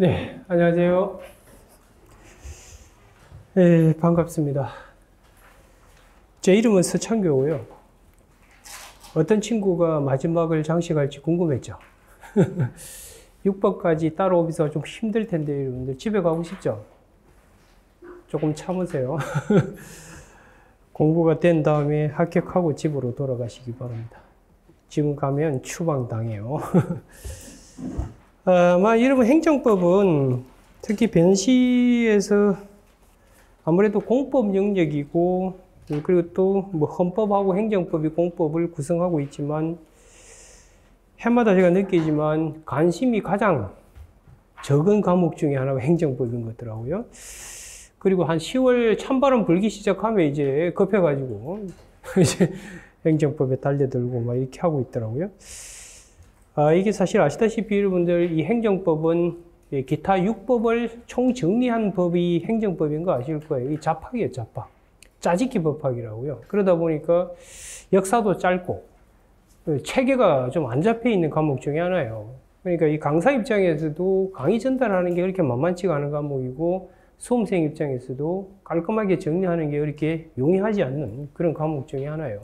네, 안녕하세요. 네, 반갑습니다. 제 이름은 서창교고요. 어떤 친구가 마지막을 장식할지 궁금했죠. 6번까지 따라오면서 좀 힘들 텐데 여러분들 집에 가고 싶죠? 조금 참으세요. 공부가 된 다음에 합격하고 집으로 돌아가시기 바랍니다. 지금 가면 추방당해요. 아마 여러분 행정법은 특히 변시에서 아무래도 공법 영역이고, 그리고 또 뭐 헌법하고 행정법이 공법을 구성하고 있지만, 해마다 제가 느끼지만 관심이 가장 적은 과목 중에 하나가 행정법인 것 같더라고요. 그리고 한 10월 찬바람 불기 시작하면 이제 급해가지고 이제 행정법에 달려들고 막 이렇게 하고 있더라고요. 이게 사실 아시다시피 여러분들 이 행정법은 기타 6법을 총정리한 법이 행정법인 거 아실 거예요. 이 잡학이에요, 잡학. 짜집기 법학이라고요. 그러다 보니까 역사도 짧고 체계가 좀 안 잡혀 있는 과목 중에 하나예요. 그러니까 이 강사 입장에서도 강의 전달하는 게 그렇게 만만치가 않은 과목이고, 수험생 입장에서도 깔끔하게 정리하는 게 그렇게 용이하지 않는 그런 과목 중에 하나예요.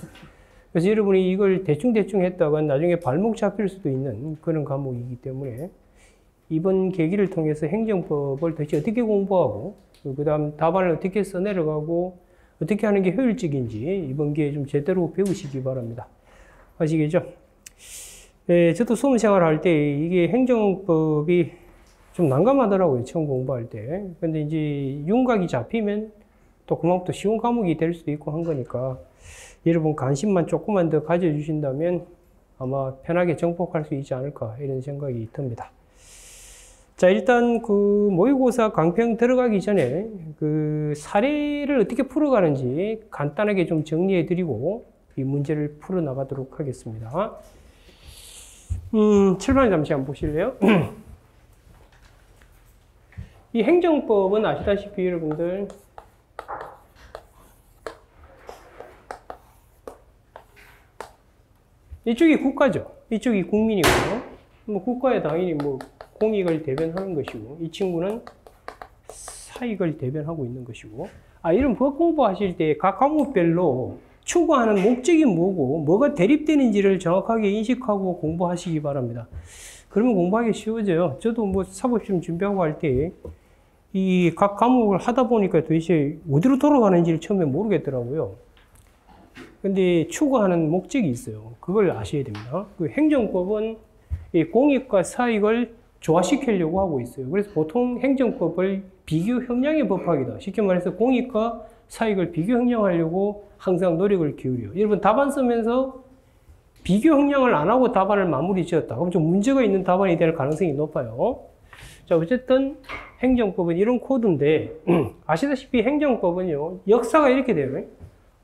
그래서 여러분이 이걸 대충대충 했다가 나중에 발목 잡힐 수도 있는 그런 과목이기 때문에 이번 계기를 통해서 행정법을 도대체 어떻게 공부하고, 그 다음 답안을 어떻게 써내려가고, 어떻게 하는 게 효율적인지 이번 기회에 좀 제대로 배우시기 바랍니다. 아시겠죠? 네, 저도 수험 생활할 때 이게 행정법이 좀 난감하더라고요. 처음 공부할 때. 근데 이제 윤곽이 잡히면 또 그만큼 쉬운 과목이 될 수도 있고 한 거니까 여러분 관심만 조금만 더 가져주신다면 아마 편하게 정복할 수 있지 않을까 이런 생각이 듭니다. 자, 일단 그 모의고사 강평 들어가기 전에 그 사례를 어떻게 풀어가는지 간단하게 좀 정리해 드리고 이 문제를 풀어 나가도록 하겠습니다. 출발 잠시 한번 보실래요? 이 행정법은 아시다시피 여러분들 이쪽이 국가죠. 이쪽이 국민이고요. 뭐 국가에 당연히 뭐 공익을 대변하는 것이고, 이 친구는 사익을 대변하고 있는 것이고, 이런 법 공부하실 때 각 과목별로 추구하는 목적이 뭐고, 뭐가 대립되는지를 정확하게 인식하고 공부하시기 바랍니다. 그러면 공부하기 쉬워져요. 저도 뭐 사법시험 준비하고 할 때 이 각 과목을 하다 보니까 도대체 어디로 돌아가는지를 처음에 모르겠더라고요. 근데 추구하는 목적이 있어요. 그걸 아셔야 됩니다. 그 행정법은 이 공익과 사익을 조화시키려고 하고 있어요. 그래서 보통 행정법을 비교 형량의 법학이다. 쉽게 말해서 공익과 사익을 비교 형량하려고 항상 노력을 기울여요. 여러분 답안 쓰면서 비교 형량을 안 하고 답안을 마무리 지었다. 그럼 좀 문제가 있는 답안이 될 가능성이 높아요. 자, 어쨌든 행정법은 이런 코드인데 아시다시피 행정법은요, 역사가 이렇게 돼요.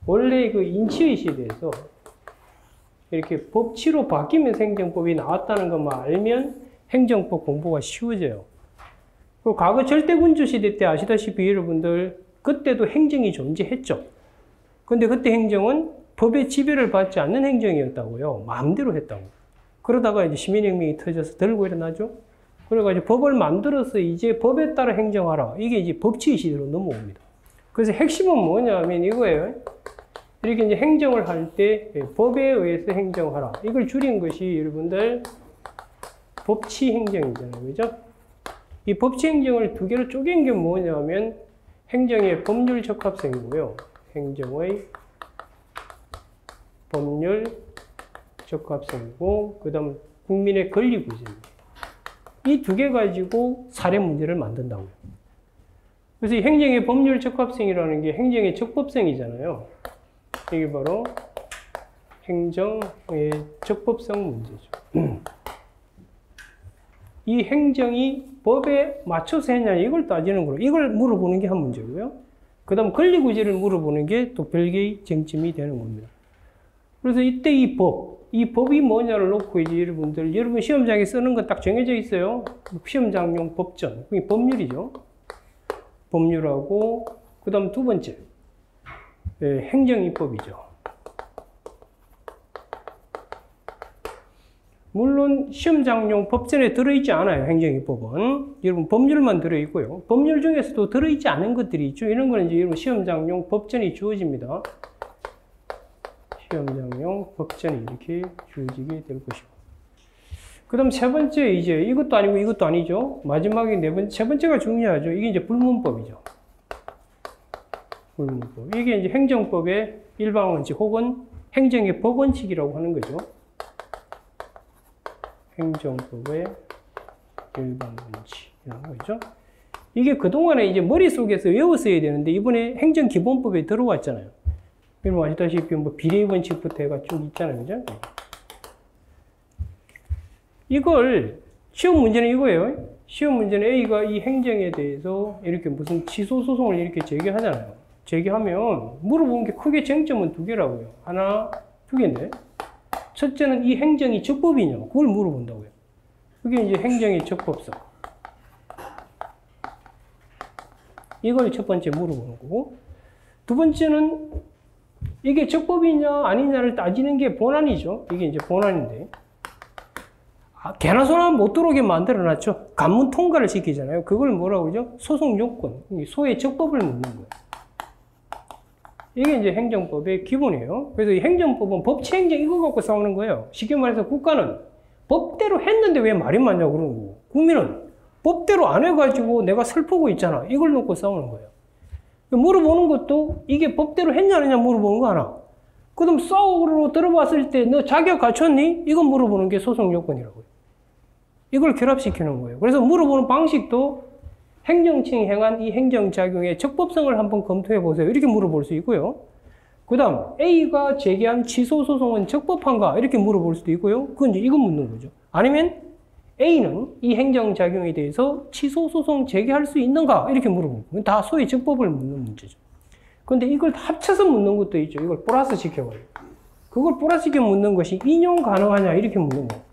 원래 그 인치의 시대에서 이렇게 법치로 바뀌면서 행정법이 나왔다는 것만 알면 행정법 공부가 쉬워져요. 그 과거 절대군주 시대 때 아시다시피 여러분들 그때도 행정이 존재했죠. 근데 그때 행정은 법의 지배를 받지 않는 행정이었다고요. 마음대로 했다고. 그러다가 이제 시민혁명이 터져서 들고 일어나죠. 그래가지고 법을 만들어서 이제 법에 따라 행정하라. 이게 이제 법치의 시대로 넘어옵니다. 그래서 핵심은 뭐냐면 이거예요. 이렇게 이제 행정을 할 때 법에 의해서 행정하라. 이걸 줄인 것이 여러분들 법치 행정이잖아요. 그죠? 이 법치 행정을 두 개로 쪼갠 게 뭐냐면 행정의 법률 적합성이고요. 행정의 법률 적합성이고, 그 다음 국민의 권리 구제입니다. 이 두 개 가지고 사례 문제를 만든다고요. 그래서 이 행정의 법률 적합성이라는 게 행정의 적법성이잖아요. 이게 바로 행정의 적법성 문제죠. 이 행정이 법에 맞춰서 했냐 이걸 따지는 거로 이걸 물어보는 게 한 문제고요. 그 다음 권리구제를 물어보는 게 또 별개의 쟁점이 되는 겁니다. 그래서 이때 이 법이 뭐냐를 놓고 이제 여러분 시험장에 쓰는 건 딱 정해져 있어요. 시험장용 법전, 그게 법률이죠. 법률하고 그 다음 두 번째 행정입법이죠. 물론 시험장용 법전에 들어있지 않아요. 행정기법은. 여러분 법률만 들어있고요. 법률 중에서도 들어있지 않은 것들이 있죠. 이런 거는 이제 여러분 시험장용 법전이 주어집니다. 시험장용 법전이 이렇게 주어지게 될 것이고. 그 다음 세 번째, 이제 이것도 아니고 이것도 아니죠. 마지막에 세 번째가 중요하죠. 이게 이제 불문법이죠. 불문법. 이게 이제 행정법의 일반 원칙 혹은 행정의 법원칙이라고 하는 거죠. 행정법의 일반 원칙이라는 거죠. 이게 그동안에 이제 머릿속에서 외웠어야 되는데 이번에 행정기본법에 들어왔잖아요. 여러분 아시다시피 뭐 비례 원칙부터 해가 쭉 있잖아요. 그죠? 이걸 시험 문제는 이거예요. 시험 문제는 A가 이 행정에 대해서 이렇게 무슨 취소 소송을 이렇게 제기하잖아요. 제기하면 물어보는 게 크게 쟁점은 두 개라고요. 하나, 두 개인데. 첫째는 이 행정이 적법이냐, 그걸 물어본다고요. 그게 이제 행정의 적법성. 이걸 첫 번째 물어보는 거고. 두 번째는 이게 적법이냐 아니냐를 따지는 게 본안이죠. 이게 이제 본안인데. 개나 소나 못 들어오게 만들어놨죠. 관문 통과를 시키잖아요. 그걸 뭐라고 그러죠? 소송 요건, 소의 적법을 묻는 거예요. 이게 이제 행정법의 기본이에요. 그래서 이 행정법은 법치 행정 이거 갖고 싸우는 거예요. 쉽게 말해서 국가는 법대로 했는데 왜 말이 많냐고 그러는 거고, 국민은 법대로 안 해가지고 내가 슬프고 있잖아. 이걸 놓고 싸우는 거예요. 물어보는 것도 이게 법대로 했냐 안 했냐 물어보는 거 하나. 그럼 싸우러 들어봤을 때 너 자격 갖췄니? 이건 물어보는 게 소송 요건이라고요. 이걸 결합시키는 거예요. 그래서 물어보는 방식도 행정층이 행한 이 행정작용의 적법성을 한번 검토해 보세요. 이렇게 물어볼 수 있고요. 그 다음 A가 제기한 취소소송은 적법한가? 이렇게 물어볼 수도 있고요. 그건 이제 이거 묻는 거죠. 아니면 A는 이 행정작용에 대해서 취소소송 제기할 수 있는가? 이렇게 물어보는 거예요. 다 소위 적법을 묻는 문제죠. 근데 이걸 합쳐서 묻는 것도 있죠. 이걸 플러스 시켜가지고. 그걸 플러스 시켜 묻는 것이 인용 가능하냐? 이렇게 묻는 거예요.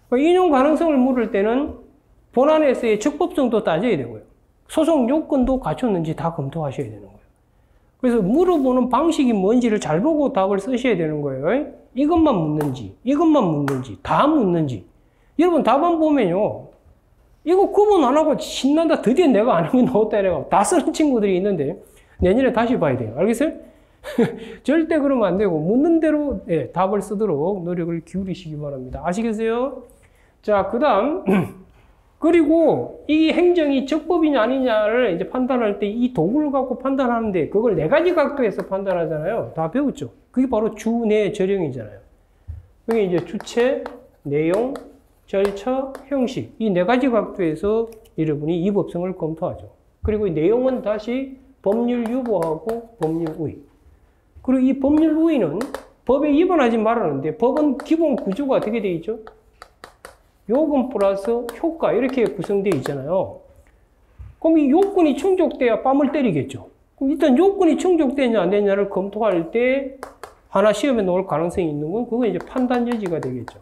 그러니까 인용 가능성을 물을 때는 본안에서의 적법성도 따져야 되고요. 소송 요건도 갖췄는지 다 검토하셔야 되는 거예요. 그래서 물어보는 방식이 뭔지를 잘 보고 답을 쓰셔야 되는 거예요. 이것만 묻는지, 이것만 묻는지, 다 묻는지. 여러분 답안 보면요. 이거 구분 안 하고 신난다. 드디어 내가 아는 게 나왔다 이래가지고 다 쓰는 친구들이 있는데 내년에 다시 봐야 돼요. 알겠어요? 절대 그러면 안 되고 묻는 대로 답을 쓰도록 노력을 기울이시기 바랍니다. 아시겠어요? 자, 그 다음 그리고 이 행정이 적법이냐 아니냐를 이제 판단할 때 이 도구를 갖고 판단하는데 그걸 네 가지 각도에서 판단하잖아요. 다 배웠죠? 그게 바로 주내 절형이잖아요. 그게 이제 주체, 내용, 절차, 형식 이 네 가지 각도에서 여러분이 이 법성을 검토하죠. 그리고 이 내용은 다시 법률 유보하고 법률 우위. 그리고 이 법률 우위는 법에 위반하지 말았는데 법은 기본 구조가 어떻게 되어 있죠? 요건 플러스 효과 이렇게 구성되어 있잖아요. 그럼 이 요건이 충족돼야 뺨을 때리겠죠. 그럼 일단 요건이 충족되냐 안 되냐를 검토할 때 하나 시험에 나올 가능성이 있는 건 그건 이제 판단 여지가 되겠죠.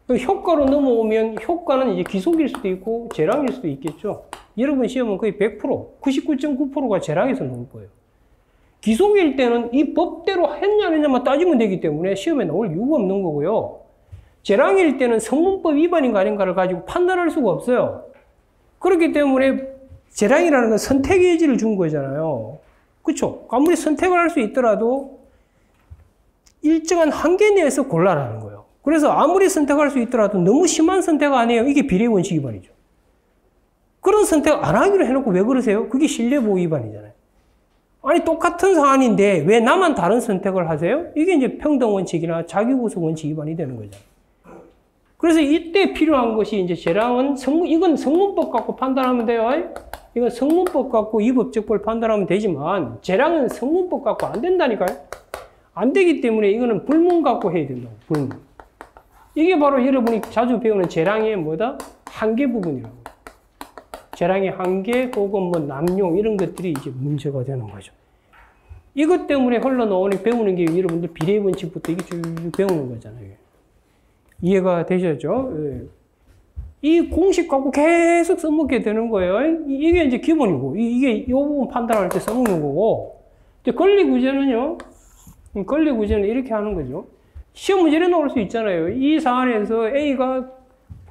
효과로 넘어오면 효과는 이제 기속일 수도 있고 재량일 수도 있겠죠. 여러분 시험은 거의 100%, 99.9%가 재량에서 나올 거예요. 기속일 때는 이 법대로 했냐 안 했냐만 따지면 되기 때문에 시험에 나올 이유가 없는 거고요. 재량일 때는 성문법 위반인가 아닌가를 가지고 판단할 수가 없어요. 그렇기 때문에 재량이라는 건 선택의 여지를 준 거잖아요. 그렇죠? 아무리 선택을 할 수 있더라도 일정한 한계 내에서 골라라는 거예요. 그래서 아무리 선택할 수 있더라도 너무 심한 선택 아니에요. 이게 비례원칙 위반이죠. 그런 선택 안 하기로 해놓고 왜 그러세요? 그게 신뢰보호 위반이잖아요. 아니 똑같은 사안인데 왜 나만 다른 선택을 하세요? 이게 이제 평등원칙이나 자기구속 원칙 위반이 되는 거잖아요. 그래서 이때 필요한 것이 이제 재량은 이건 성문법 갖고 판단하면 돼요. 이건 성문법 갖고 위법적법을 판단하면 되지만 재량은 성문법 갖고 안 된다니까요. 안 되기 때문에 이거는 불문 갖고 해야 된다고. 불문. 이게 바로 여러분이 자주 배우는 재량의 뭐다? 한계 부분이라고. 재량의 한계 혹은 뭐 남용 이런 것들이 이제 문제가 되는 거죠. 이것 때문에 흘러나오는 배우는 게 여러분들 비례원칙부터 이게 쭉 배우는 거잖아요. 이해가 되셨죠? 이 공식 갖고 계속 써먹게 되는 거예요. 이게 이제 기본이고, 이게 이 부분 판단할 때 써먹는 거고, 권리구제는요, 권리구제는 이렇게 하는 거죠. 시험 문제에 나올 수 있잖아요. 이 사안에서 A가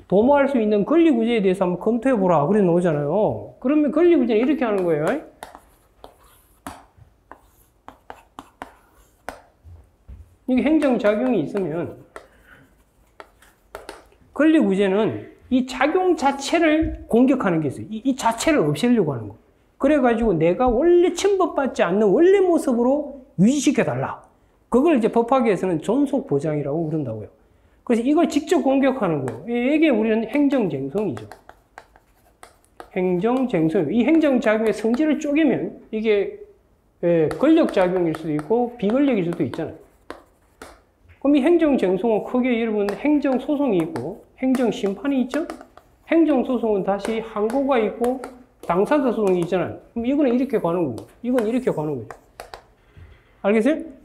도모할 수 있는 권리구제에 대해서 한번 검토해보라. 그래 나오잖아요. 그러면 권리구제는 이렇게 하는 거예요. 이게 행정작용이 있으면 권리구제는 이 작용 자체를 공격하는 게 있어요. 이 자체를 없애려고 하는 거. 그래가지고 내가 원래 침범받지 않는 원래 모습으로 유지시켜달라. 그걸 이제 법학에서는 존속보장이라고 그런다고요. 그래서 이걸 직접 공격하는 거예요. 이게 우리는 행정쟁송이죠. 행정쟁송. 이 행정작용의 성질을 쪼개면 이게 권력작용일 수도 있고 비권력일 수도 있잖아요. 그럼 이 행정쟁송은 크게 여러분 행정소송이 있고 행정심판이 있죠? 행정소송은 다시 항고가 있고 당사자 소송이 있잖아요. 그럼 이거는 이렇게 가는 거고 이건 이렇게 가는 거죠. 알겠어요?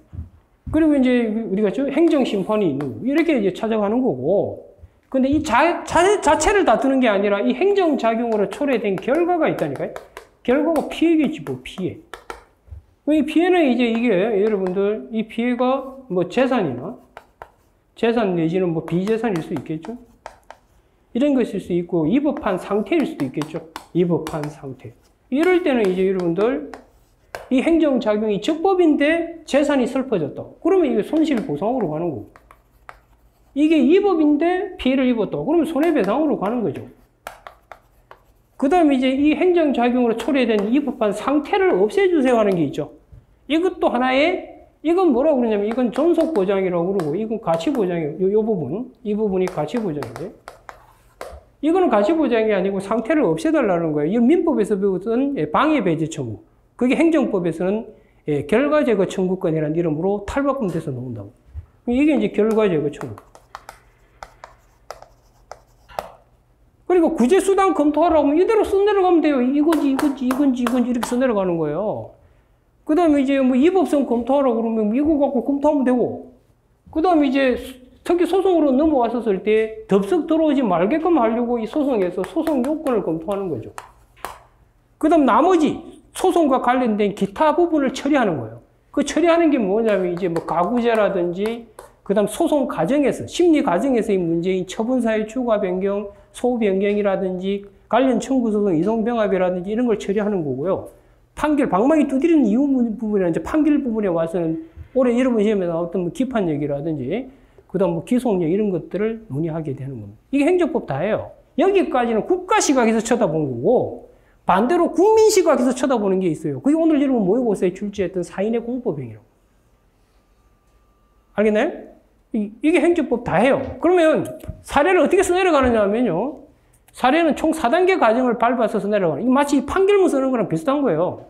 그리고 이제 우리가 행정심판이 있는 거고 이렇게 이제 찾아가는 거고 근데 이 자체를 다투는 게 아니라 이 행정작용으로 초래된 결과가 있다니까요. 결과가 피해겠지 뭐 피해. 이 피해는 이제 이게 여러분들 이 피해가 뭐 재산이나 재산 내지는 뭐 비재산일 수 있겠죠. 이런 것일 수 있고 위법한 상태일 수도 있겠죠. 위법한 상태. 이럴 때는 이제 여러분들 이 행정작용이 적법인데 재산이 슬퍼졌다. 그러면 이게 손실보상으로 가는 거고. 이게 위법인데 피해를 입었다. 그러면 손해배상으로 가는 거죠. 그 다음에 이제 이 행정작용으로 초래된 위법한 상태를 없애주세요 하는 게 있죠. 이것도 하나의 이건 뭐라고 그러냐면 이건 존속보장이라고 그러고 이건 가치보장이에요. 요 부분. 이 부분이 가치보장인데 이거는 가치보장이 아니고 상태를 없애달라는 거예요. 이건 민법에서 배웠던 방해배제 청구. 그게 행정법에서는 결과제거 청구권이라는 이름으로 탈바꿈돼서 나온다고. 이게 이제 결과제거 청구. 그리고 구제수단 검토하라고 하면 이대로 써내려가면 돼요. 이건지 이렇게 써내려가는 거예요. 그 다음에 이제 뭐 위법성 검토하라고 그러면 이거 갖고 검토하면 되고. 그 다음에 이제 특히 소송으로 넘어왔었을 때 덥석 들어오지 말게끔 하려고 이 소송에서 소송 요건을 검토하는 거죠. 그 다음 나머지 소송과 관련된 기타 부분을 처리하는 거예요. 그 처리하는 게 뭐냐면 이제 뭐 가구제라든지 그 다음 소송 과정에서 심리 과정에서의 문제인 처분사의 추가 변경, 소후 변경이라든지 관련 청구 소송 이송 병합이라든지 이런 걸 처리하는 거고요. 판결 방망이 두드리는 이유 부분이나 이제 판결 부분에 와서는 올해 여러분 시험에 나왔던 뭐 기판력이라든지 그다음 뭐 기속력 이런 것들을 논의하게 되는 겁니다. 이게 행정법 다예요. 여기까지는 국가 시각에서 쳐다본 거고 반대로 국민 시각에서 쳐다보는 게 있어요. 그게 오늘 여러분 모의고사에 출제했던 사인의 공법행위라고. 알겠나요? 이게 행정법 다예요. 그러면 사례를 어떻게 써내려가느냐 하면요. 사례는 총 4단계 과정을 밟아서 써내려가는. 이게 마치 판결문 쓰는 거랑 비슷한 거예요.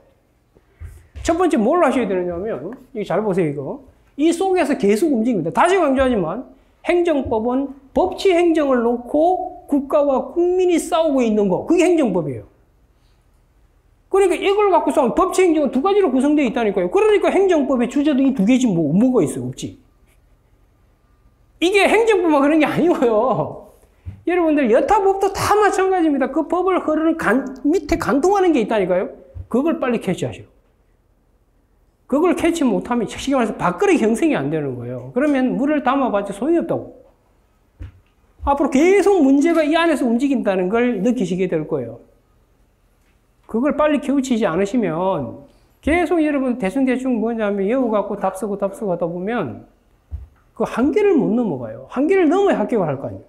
첫 번째 뭘 하셔야 되느냐면 이거 잘 보세요 이거. 이 속에서 계속 움직입니다. 다시 강조하지만 행정법은 법치 행정을 놓고 국가와 국민이 싸우고 있는 거. 그게 행정법이에요. 그러니까 이걸 갖고 싸우면 법치 행정은 두 가지로 구성되어 있다니까요. 그러니까 행정법의 주제도 이 두 개지 뭐가 있어요? 없지. 이게 행정법만 그런 게 아니고요. 여러분들 여타법도 다 마찬가지입니다. 그 법을 흐르는 밑에 간통하는 게 있다니까요. 그걸 빨리 캐치하시오. 그걸 캐치 못하면 쉽게 말해서 밥그릇 형성이 안 되는 거예요. 그러면 물을 담아봤자 소용이 없다고. 앞으로 계속 문제가 이 안에서 움직인다는 걸 느끼시게 될 거예요. 그걸 빨리 깨우치지 않으시면 계속 여러분 대충 뭐냐면 외워갖고 답 쓰고 하다 보면 그 한계를 못 넘어가요. 한계를 넘어야 합격을 할 거 아니에요.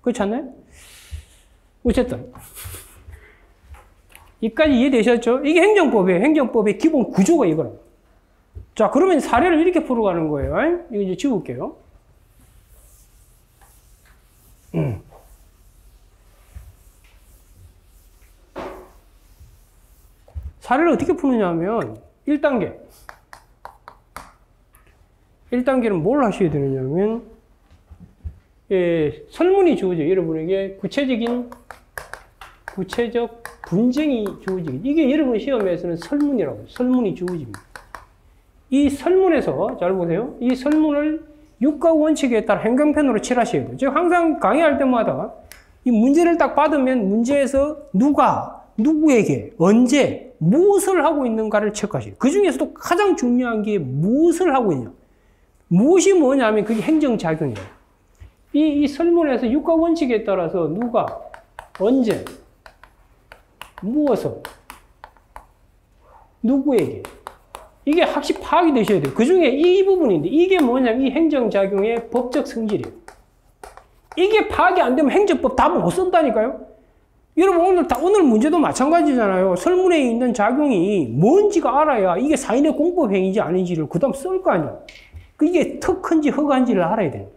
그렇지 않나요? 어쨌든 여기까지 이해되셨죠? 이게 행정법이에요. 행정법의 기본 구조가 이거라. 자, 그러면 사례를 이렇게 풀어가는 거예요. 이거 이제 지울게요. 사례를 어떻게 푸느냐 하면 1단계. 1단계는 뭘 하셔야 되느냐면 설문이 주어져요. 여러분에게 구체적 분쟁이 주어지기. 이게 여러분 시험에서는 설문이라고 해요. 설문이 주어집니다. 이 설문에서 잘 보세요. 이 설문을 육가 원칙에 따라 행간편으로 칠하셔야 돼요. 제가 항상 강의할 때마다 이 문제를 딱 받으면 문제에서 누가, 누구에게, 언제, 무엇을 하고 있는가를 체크하셔요. 그 중에서도 가장 중요한 게 무엇을 하고 있냐. 무엇이 뭐냐면 그게 행정작용이에요. 이 설문에서 유가 원칙에 따라서 누가, 언제, 무엇을, 누구에게. 이게 확실히 파악이 되셔야 돼요. 그 중에 이 부분인데 이게 뭐냐면 이 행정작용의 법적 성질이에요. 이게 파악이 안 되면 행정법 다 못 쓴다니까요. 여러분 오늘 문제도 마찬가지잖아요. 설문에 있는 작용이 뭔지가 알아야 이게 사인의 공법 행위인지 아닌지를 그 다음 쓸 거 아니에요. 이게 특허인지 허가인지를 알아야 돼요.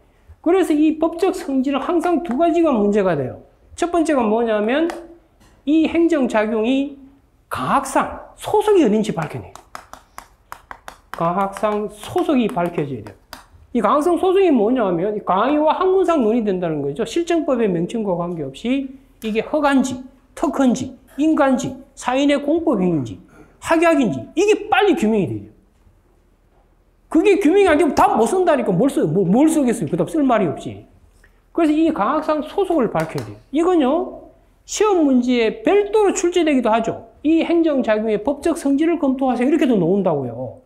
그래서 이 법적 성질은 항상 두 가지가 문제가 돼요. 첫 번째가 뭐냐면 이 행정작용이 강학상 소속이 어딘지 밝혀내요. 강학상 소속이 밝혀져야 돼요. 이 강학상 소속이 뭐냐면 강의와 학문상 논의된다는 거죠. 실정법의 명칭과 관계없이 이게 허가인지, 특허인지, 인가인지, 사인의 공법행위인지, 학약인지 이게 빨리 규명이 돼요. 그게 규명이 안 되면 다 못 쓴다니까 뭘 쓰겠어요. 그 다음 쓸 말이 없지. 그래서 이 강학상 소속을 밝혀야 돼요. 이건요, 시험 문제에 별도로 출제되기도 하죠. 이 행정작용의 법적 성질을 검토하세요. 이렇게도 나온다고요.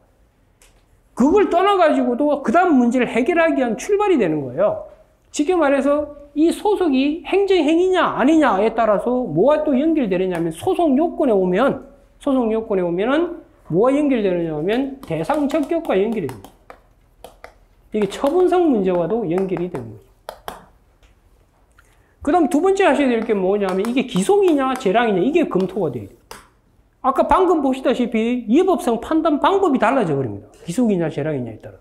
그걸 떠나가지고도 그 다음 문제를 해결하기 위한 출발이 되는 거예요. 쉽게 말해서 이 소속이 행정행위냐 아니냐에 따라서 뭐와 또 연결되느냐면 소속 요건에 오면은 뭐와 연결되느냐면 대상 적격과 연결이 됩니다. 이게 처분성 문제와도 연결이 되는 거죠. 그 다음 두 번째 하셔야 될 게 뭐냐면 이게 기속이냐 재량이냐 이게 검토가 돼야 돼요. 아까 방금 보시다시피 위법성 판단 방법이 달라져 버립니다. 기속이냐 재량이냐에 따라.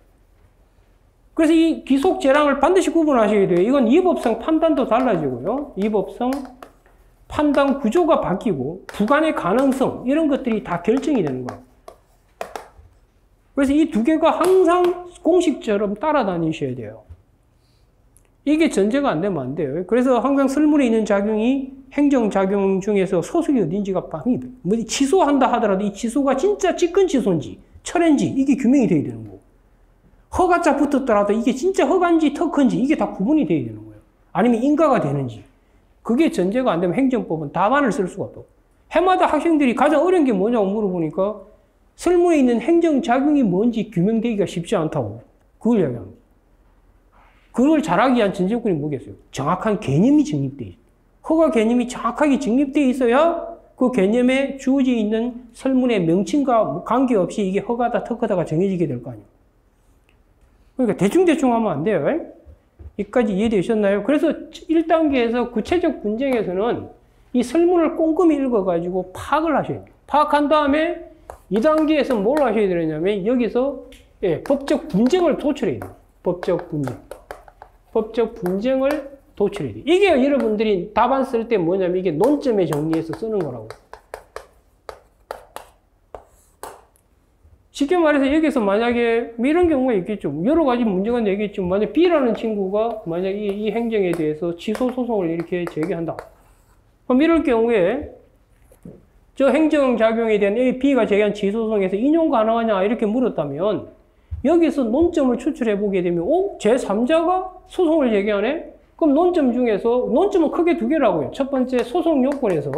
그래서 이 기속 재량을 반드시 구분하셔야 돼요. 이건 위법성 판단도 달라지고요. 위법성 판단 구조가 바뀌고 부관의 가능성 이런 것들이 다 결정이 되는 거예요. 그래서 이 두 개가 항상 공식처럼 따라다니셔야 돼요. 이게 전제가 안 되면 안 돼요. 그래서 항상 설문에 있는 작용이 행정작용 중에서 소속이 어딘지가 취소한다 하더라도 이 취소가 진짜 직권 취소인지 철회인지 이게 규명이 돼야 되는 거고, 허가자 붙었더라도 이게 진짜 허가인지 특허인지 이게 다 구분이 돼야 되는 거예요. 아니면 인가가 되는지. 그게 전제가 안 되면 행정법은 답안을 쓸 수가 없고, 해마다 학생들이 가장 어려운 게 뭐냐고 물어보니까 설문에 있는 행정작용이 뭔지 규명되기가 쉽지 않다고 그걸 이야기합니다. 그걸 잘하기 위한 전제권이 뭐겠어요? 정확한 개념이 정립되어 있어요. 허가 개념이 정확하게 정립되어 있어야 그 개념에 주어져 있는 설문의 명칭과 관계없이 이게 허가다 특허다가 정해지게 될 거 아니에요. 그러니까 대충대충 하면 안 돼요. 여기까지 이해되셨나요? 그래서 1단계에서 구체적 분쟁에서는 이 설문을 꼼꼼히 읽어가지고 파악을 하셔야 돼요. 파악한 다음에 2단계에서 뭘 하셔야 되냐면 여기서 법적 분쟁을 도출해야 돼요. 법적 분쟁. 법적 분쟁을 도출해야 돼요. 이게 여러분들이 답안 쓸 때 뭐냐면 이게 논점에 정리해서 쓰는 거라고. 쉽게 말해서 여기서 만약에 이런 경우가 있겠죠. 여러 가지 문제가 되겠죠. 만약 B라는 친구가 만약 이 행정에 대해서 취소 소송을 이렇게 제기한다. 그럼 이럴 경우에 저 행정작용에 대한 A, B가 제기한 취소 소송에서 인용 가능하냐 이렇게 물었다면 여기서 논점을 추출해 보게 되면 제3자가 소송을 제기하네? 그럼 논점 중에서 논점은 크게 두 개라고요. 첫 번째 소송 요건에서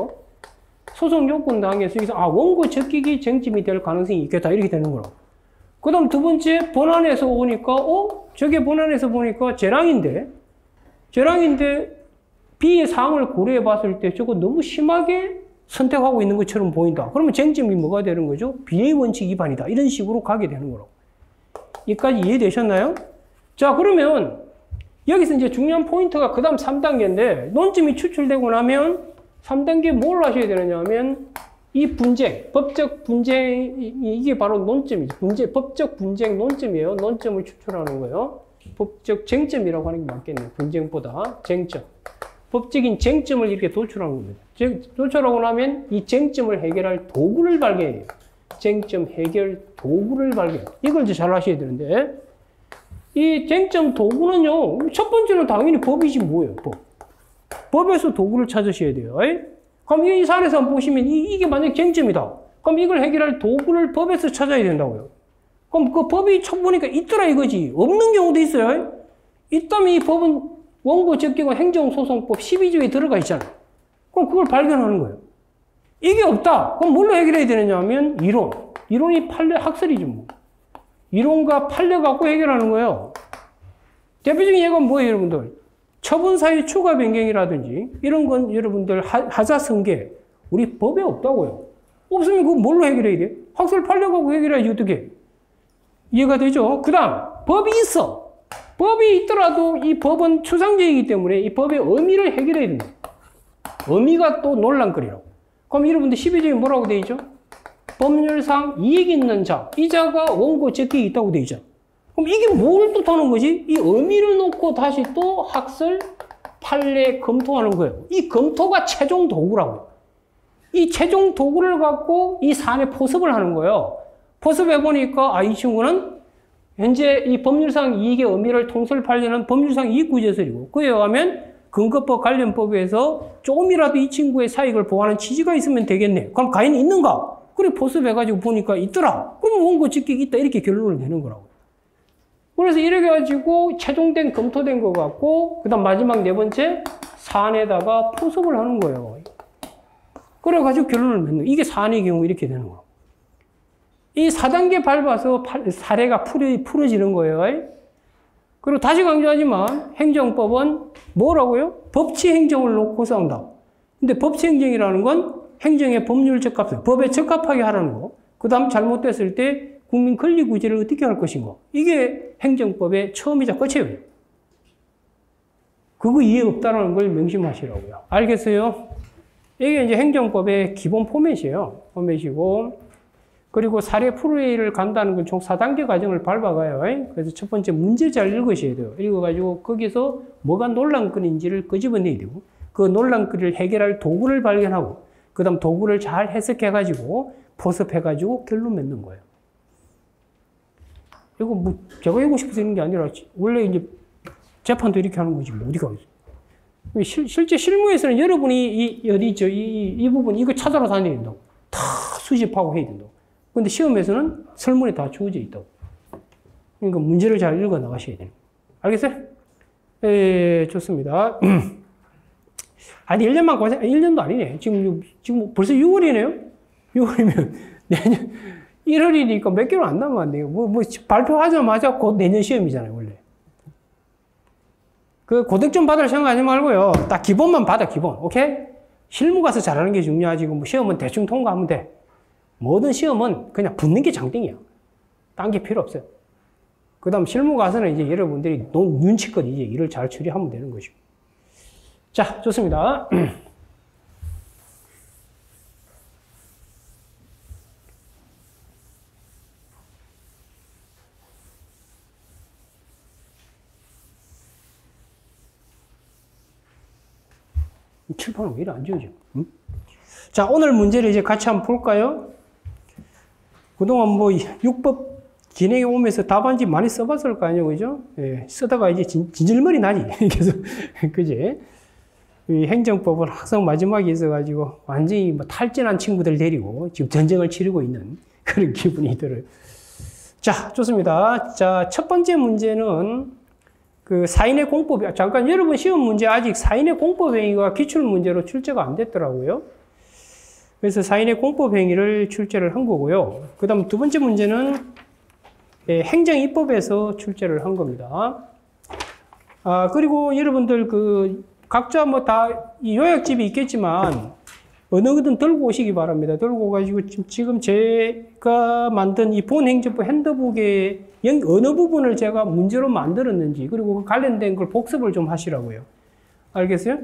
소송 요건 당에서 여기서 원고 적격이 쟁점이 될 가능성이 있겠다 이렇게 되는 거라고. 그 다음 두 번째 본안에서 오니까 저게 본안에서 보니까 재량인데 B의 사항을 고려해 봤을 때 저거 너무 심하게 선택하고 있는 것처럼 보인다. 그러면 쟁점이 뭐가 되는 거죠? 비례 원칙 위반이다. 이런 식으로 가게 되는 거라고. 여기까지 이해되셨나요? 자, 그러면 여기서 이제 중요한 포인트가 그 다음 3단계인데 논점이 추출되고 나면 3단계 뭘 하셔야 되느냐 하면 이 분쟁, 법적 분쟁, 이게 바로 논점이죠. 법적 분쟁 논점이에요. 논점을 추출하는 거예요. 법적 쟁점이라고 하는 게 맞겠네요. 분쟁보다 쟁점. 법적인 쟁점을 이렇게 도출하는 겁니다. 도출하고 나면 이 쟁점을 해결할 도구를 발견해요. 쟁점 해결 도구를 발견. 이걸 이제 잘 하셔야 되는데, 이 쟁점 도구는요, 첫 번째는 당연히 법이지 뭐예요, 법. 법에서 도구를 찾으셔야 돼요. 그럼 이 사례에서 한번 보시면 이게 만약 쟁점이다. 그럼 이걸 해결할 도구를 법에서 찾아야 된다고요. 그럼 그 법이 쳐보니까 있더라 이거지. 없는 경우도 있어요. 있다면 이 법은 원고 적격은 행정소송법 12조에 들어가 있잖아요. 그럼 그걸 발견하는 거예요. 이게 없다. 그럼 뭘로 해결해야 되느냐 하면 이론이 판례 학설이죠 뭐. 이론과 판례 갖고 해결하는 거예요. 대표적인 예가 뭐예요, 여러분들? 처분 사유 추가 변경이라든지 이런 건 여러분들 하자성계 우리 법에 없다고요. 없으면 그거 뭘로 해결해야 돼? 학설 판례 갖고 해결해야지 어떻게? 이해가 되죠? 그 다음 법이 있어. 법이 있더라도 이 법은 추상적이기 때문에 이 법의 의미를 해결해야 된다. 의미가 또 논란거리라고. 그럼 여러분들 12조에 뭐라고 되어 있죠? 법률상 이익 있는 자, 이 자가 원고 적격이 있다고 되어 있잖아. 그럼 이게 뭘 뜻하는 거지? 이 의미를 놓고 다시 또 학설, 판례 검토하는 거예요. 이 검토가 최종 도구라고요. 이 최종 도구를 갖고 이 사안에 포섭을 하는 거예요. 포섭해보니까, 이 친구는 현재 이 법률상 이익의 의미를 통설하려는 법률상 이익구제설이고, 그에 의하면 근거법 관련법에서 조금이라도 이 친구의 사익을 보호하는 취지가 있으면 되겠네. 그럼 과연 있는가? 그래, 포섭해가지고 보니까 있더라. 그럼 원고 적격이 있다. 이렇게 결론을 내는 거라고. 그래서 이렇게 가지고 최종된 검토된 것 같고, 그 다음 마지막 네 번째, 사안에다가 포섭을 하는 거예요. 그래가지고 결론을 맺는 거예요. 이게 사안의 경우 이렇게 되는 거예요. 이 4단계 밟아서 사례가 풀어지는 거예요. 그리고 다시 강조하지만 행정법은 뭐라고요? 법치 행정을 놓고서 한다. 근데 법치 행정이라는 건 행정의 법률 적합성, 법에 적합하게 하라는 거. 그 다음 잘못됐을 때 국민 권리 구제를 어떻게 할 것인가. 이게 행정법의 처음이자 끝이에요. 그거 이해 없다는 걸 명심하시라고요. 알겠어요? 이게 이제 행정법의 기본 포맷이에요. 포맷이고, 그리고 사례 풀이를 간다는 건 총 4단계 과정을 밟아가요. 그래서 첫 번째 문제 잘 읽으셔야 돼요. 읽어가지고 거기서 뭐가 논란거리인지를 끄집어내야 되고, 그 논란거리를 해결할 도구를 발견하고, 그 다음 도구를 잘 해석해가지고, 포섭해가지고 결론 맺는 거예요. 이거 뭐 제가 하고 싶어서 있는 게 아니라 원래 이제 재판도 이렇게 하는 거지 뭐 어디가 있어. 실제 실무에서는 여러분이 어디 있죠? 이 부분 이거 찾아라 다녀야 된다고. 다 수집하고 해야 된다고. 근데 시험에서는 설문에 다 주어져 있다고. 그러니까 문제를 잘 읽어 나가셔야 돼요. 알겠어요? 예, 좋습니다. 아니 1년만 고생, 1년도 아니네. 지금 벌써 6월이네요? 6월이면 내년 1월이니까 몇 개월 안 남았네요. 뭐 발표하자마자 곧 내년 시험이잖아요, 원래. 그 고득점 받을 생각하지 말고요. 딱 기본만 받아, 기본. 오케이? 실무 가서 잘하는 게 중요하지. 뭐 시험은 대충 통과하면 돼. 모든 시험은 그냥 붙는 게 장땡이야. 딴 게 필요 없어요. 그 다음 실무 가서는 이제 여러분들이 눈치껏 이제 일을 잘 처리하면 되는 것이고. 자, 좋습니다. 7번은 왜 이래 안 지워져? 응? 자, 오늘 문제를 이제 같이 한번 볼까요? 그동안 뭐 육법 진행해 오면서 답안지 많이 써봤을 거 아니에요, 그죠? 예, 쓰다가 이제 진질머리 나지. 계속, 그지? 이 행정법은 항상 마지막에 있어가지고 완전히 뭐 탈진한 친구들 데리고 지금 전쟁을 치르고 있는 그런 기분이 들어요. 자, 좋습니다. 자, 첫 번째 문제는 그 사인의 공법, 잠깐 여러분 시험 문제 아직 사인의 공법 행위가 기출 문제로 출제가 안 됐더라고요. 그래서 사인의 공법 행위를 출제를 한 거고요. 그 다음 두 번째 문제는 행정입법에서 출제를 한 겁니다. 그리고 여러분들 그 각자 뭐 다 이 요약집이 있겠지만 어느 거든 들고 오시기 바랍니다. 들고 가지고 지금 제가 만든 이 본행정법 핸드북의 어느 부분을 제가 문제로 만들었는지 그리고 관련된 걸 복습을 좀 하시라고요. 알겠어요?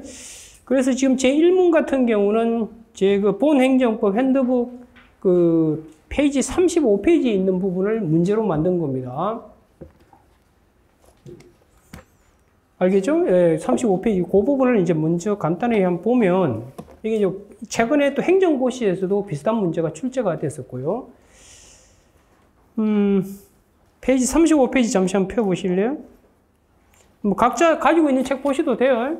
그래서 지금 제 1문 같은 경우는 제 그 본행정법 핸드북 그 페이지 35페이지에 있는 부분을 문제로 만든 겁니다. 알겠죠? 예, 35페이지 그 부분을 이제 먼저 간단히 한번 보면 이게 이제 최근에 또 행정고시에서도 비슷한 문제가 출제가 됐었고요. 페이지 35페이지 잠시 한번 펴보실래요? 뭐 각자 가지고 있는 책 보셔도 돼요.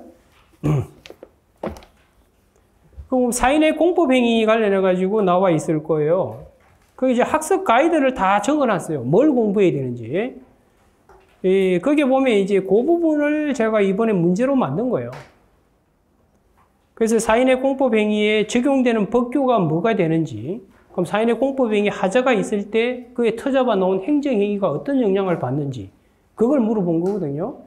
그럼 사인의 공법행위 관련해가지고 나와 있을 거예요. 그 이제 학습 가이드를 다 적어놨어요. 뭘 공부해야 되는지. 예, 거기에 보면 이제 그 부분을 제가 이번에 문제로 만든 거예요. 그래서 사인의 공법행위에 적용되는 법규가 뭐가 되는지, 그럼 사인의 공법행위 하자가 있을 때 그에 터잡아 놓은 행정행위가 어떤 영향을 받는지 그걸 물어본 거거든요.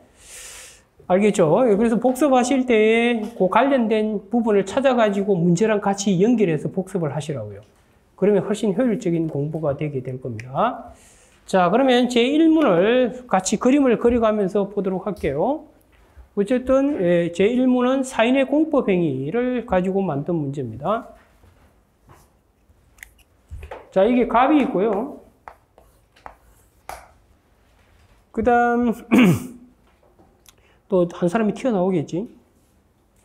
알겠죠? 그래서 복습하실 때에 그 관련된 부분을 찾아가지고 문제랑 같이 연결해서 복습을 하시라고요. 그러면 훨씬 효율적인 공부가 되게 될 겁니다. 자, 그러면 제1문을 같이 그림을 그려가면서 보도록 할게요. 어쨌든 제1문은 사인의 공법행위를 가지고 만든 문제입니다. 자, 이게 갑이 있고요. 그 다음 또 한 사람이 튀어나오겠지.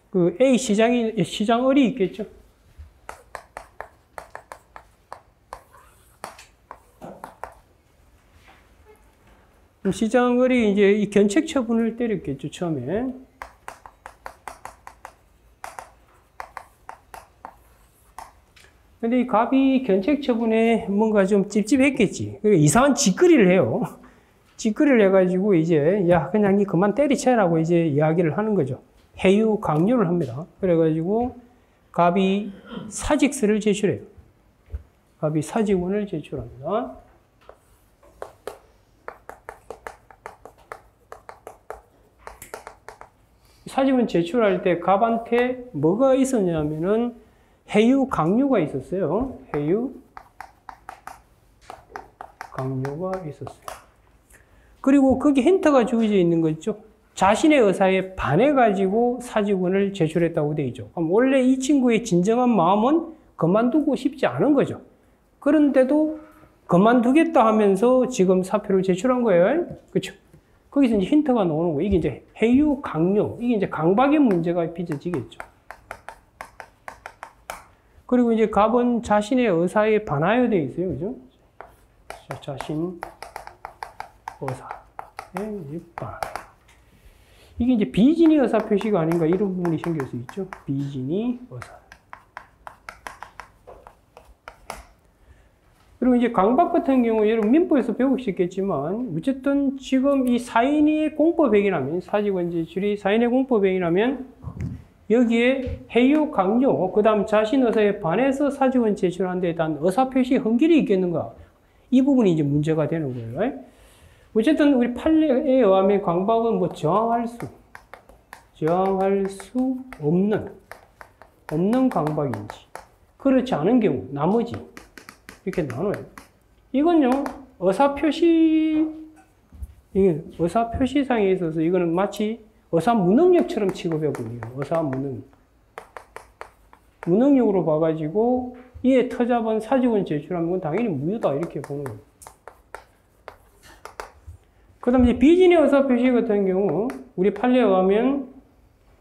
그 A 시장을이 있겠죠. 시장을이 이제 이 견책 처분을 때렸겠죠, 처음에. 근데 이 갑이 견책 처분에 뭔가 좀 찝찝했겠지. 이상한 짓거리를 해요. 짓거리를 해가지고 이제, 야, 그냥 니 그만 때리쳐라고 이제 이야기를 하는 거죠. 해유 강요를 합니다. 그래가지고 갑이 사직서를 제출해요. 갑이 사직원을 제출합니다. 사직원 제출할 때 갑한테 뭐가 있었냐면은 해유 강요가 있었어요. 해유 강요가 있었어요. 그리고 거기 힌트가 주어져 있는 거 있죠. 자신의 의사에 반해가지고 사직원을 제출했다고 되어 있죠. 그럼 원래 이 친구의 진정한 마음은 그만두고 싶지 않은 거죠. 그런데도 그만두겠다 하면서 지금 사표를 제출한 거예요. 그렇죠? 거기서 이제 힌트가 나오는 거예요. 이게 이제 해유 강요, 이게 이제 강박의 문제가 빚어지겠죠. 그리고 이제 갑은 자신의 의사에 반하여 되어 있어요. 그죠? 자신 의사에 반하여. 이게 이제 비진이 의사 표시가 아닌가 이런 부분이 생길 수 있죠. 비진이 의사. 그리고 이제 강박 같은 경우 여러분 민법에서 배우시겠지만 어쨌든 지금 이 사인의 공법행위라면 사직원 제출이 사인의 공법행위라면 여기에 해유 강요 그 다음 자신 의사에 반해서 사직원 제출한 데 대한 의사표시 흥길이 있겠는가 이 부분이 이제 문제가 되는 거예요. 어쨌든 우리 판례에 의하면 강박은 뭐 저항할 수 없는 강박인지 그렇지 않은 경우 나머지 이렇게 나눠요. 이건요 이게 의사표시상에 있어서 이거는 마치 의사 무능력처럼 취급해버려요. 의사 무능력으로 봐가지고 이에 터잡은 사직원 제출하면 건 당연히 무효다 이렇게 보는 거예요. 그 다음 이제 비진의 의사표시 같은 경우 우리 판례에 의하면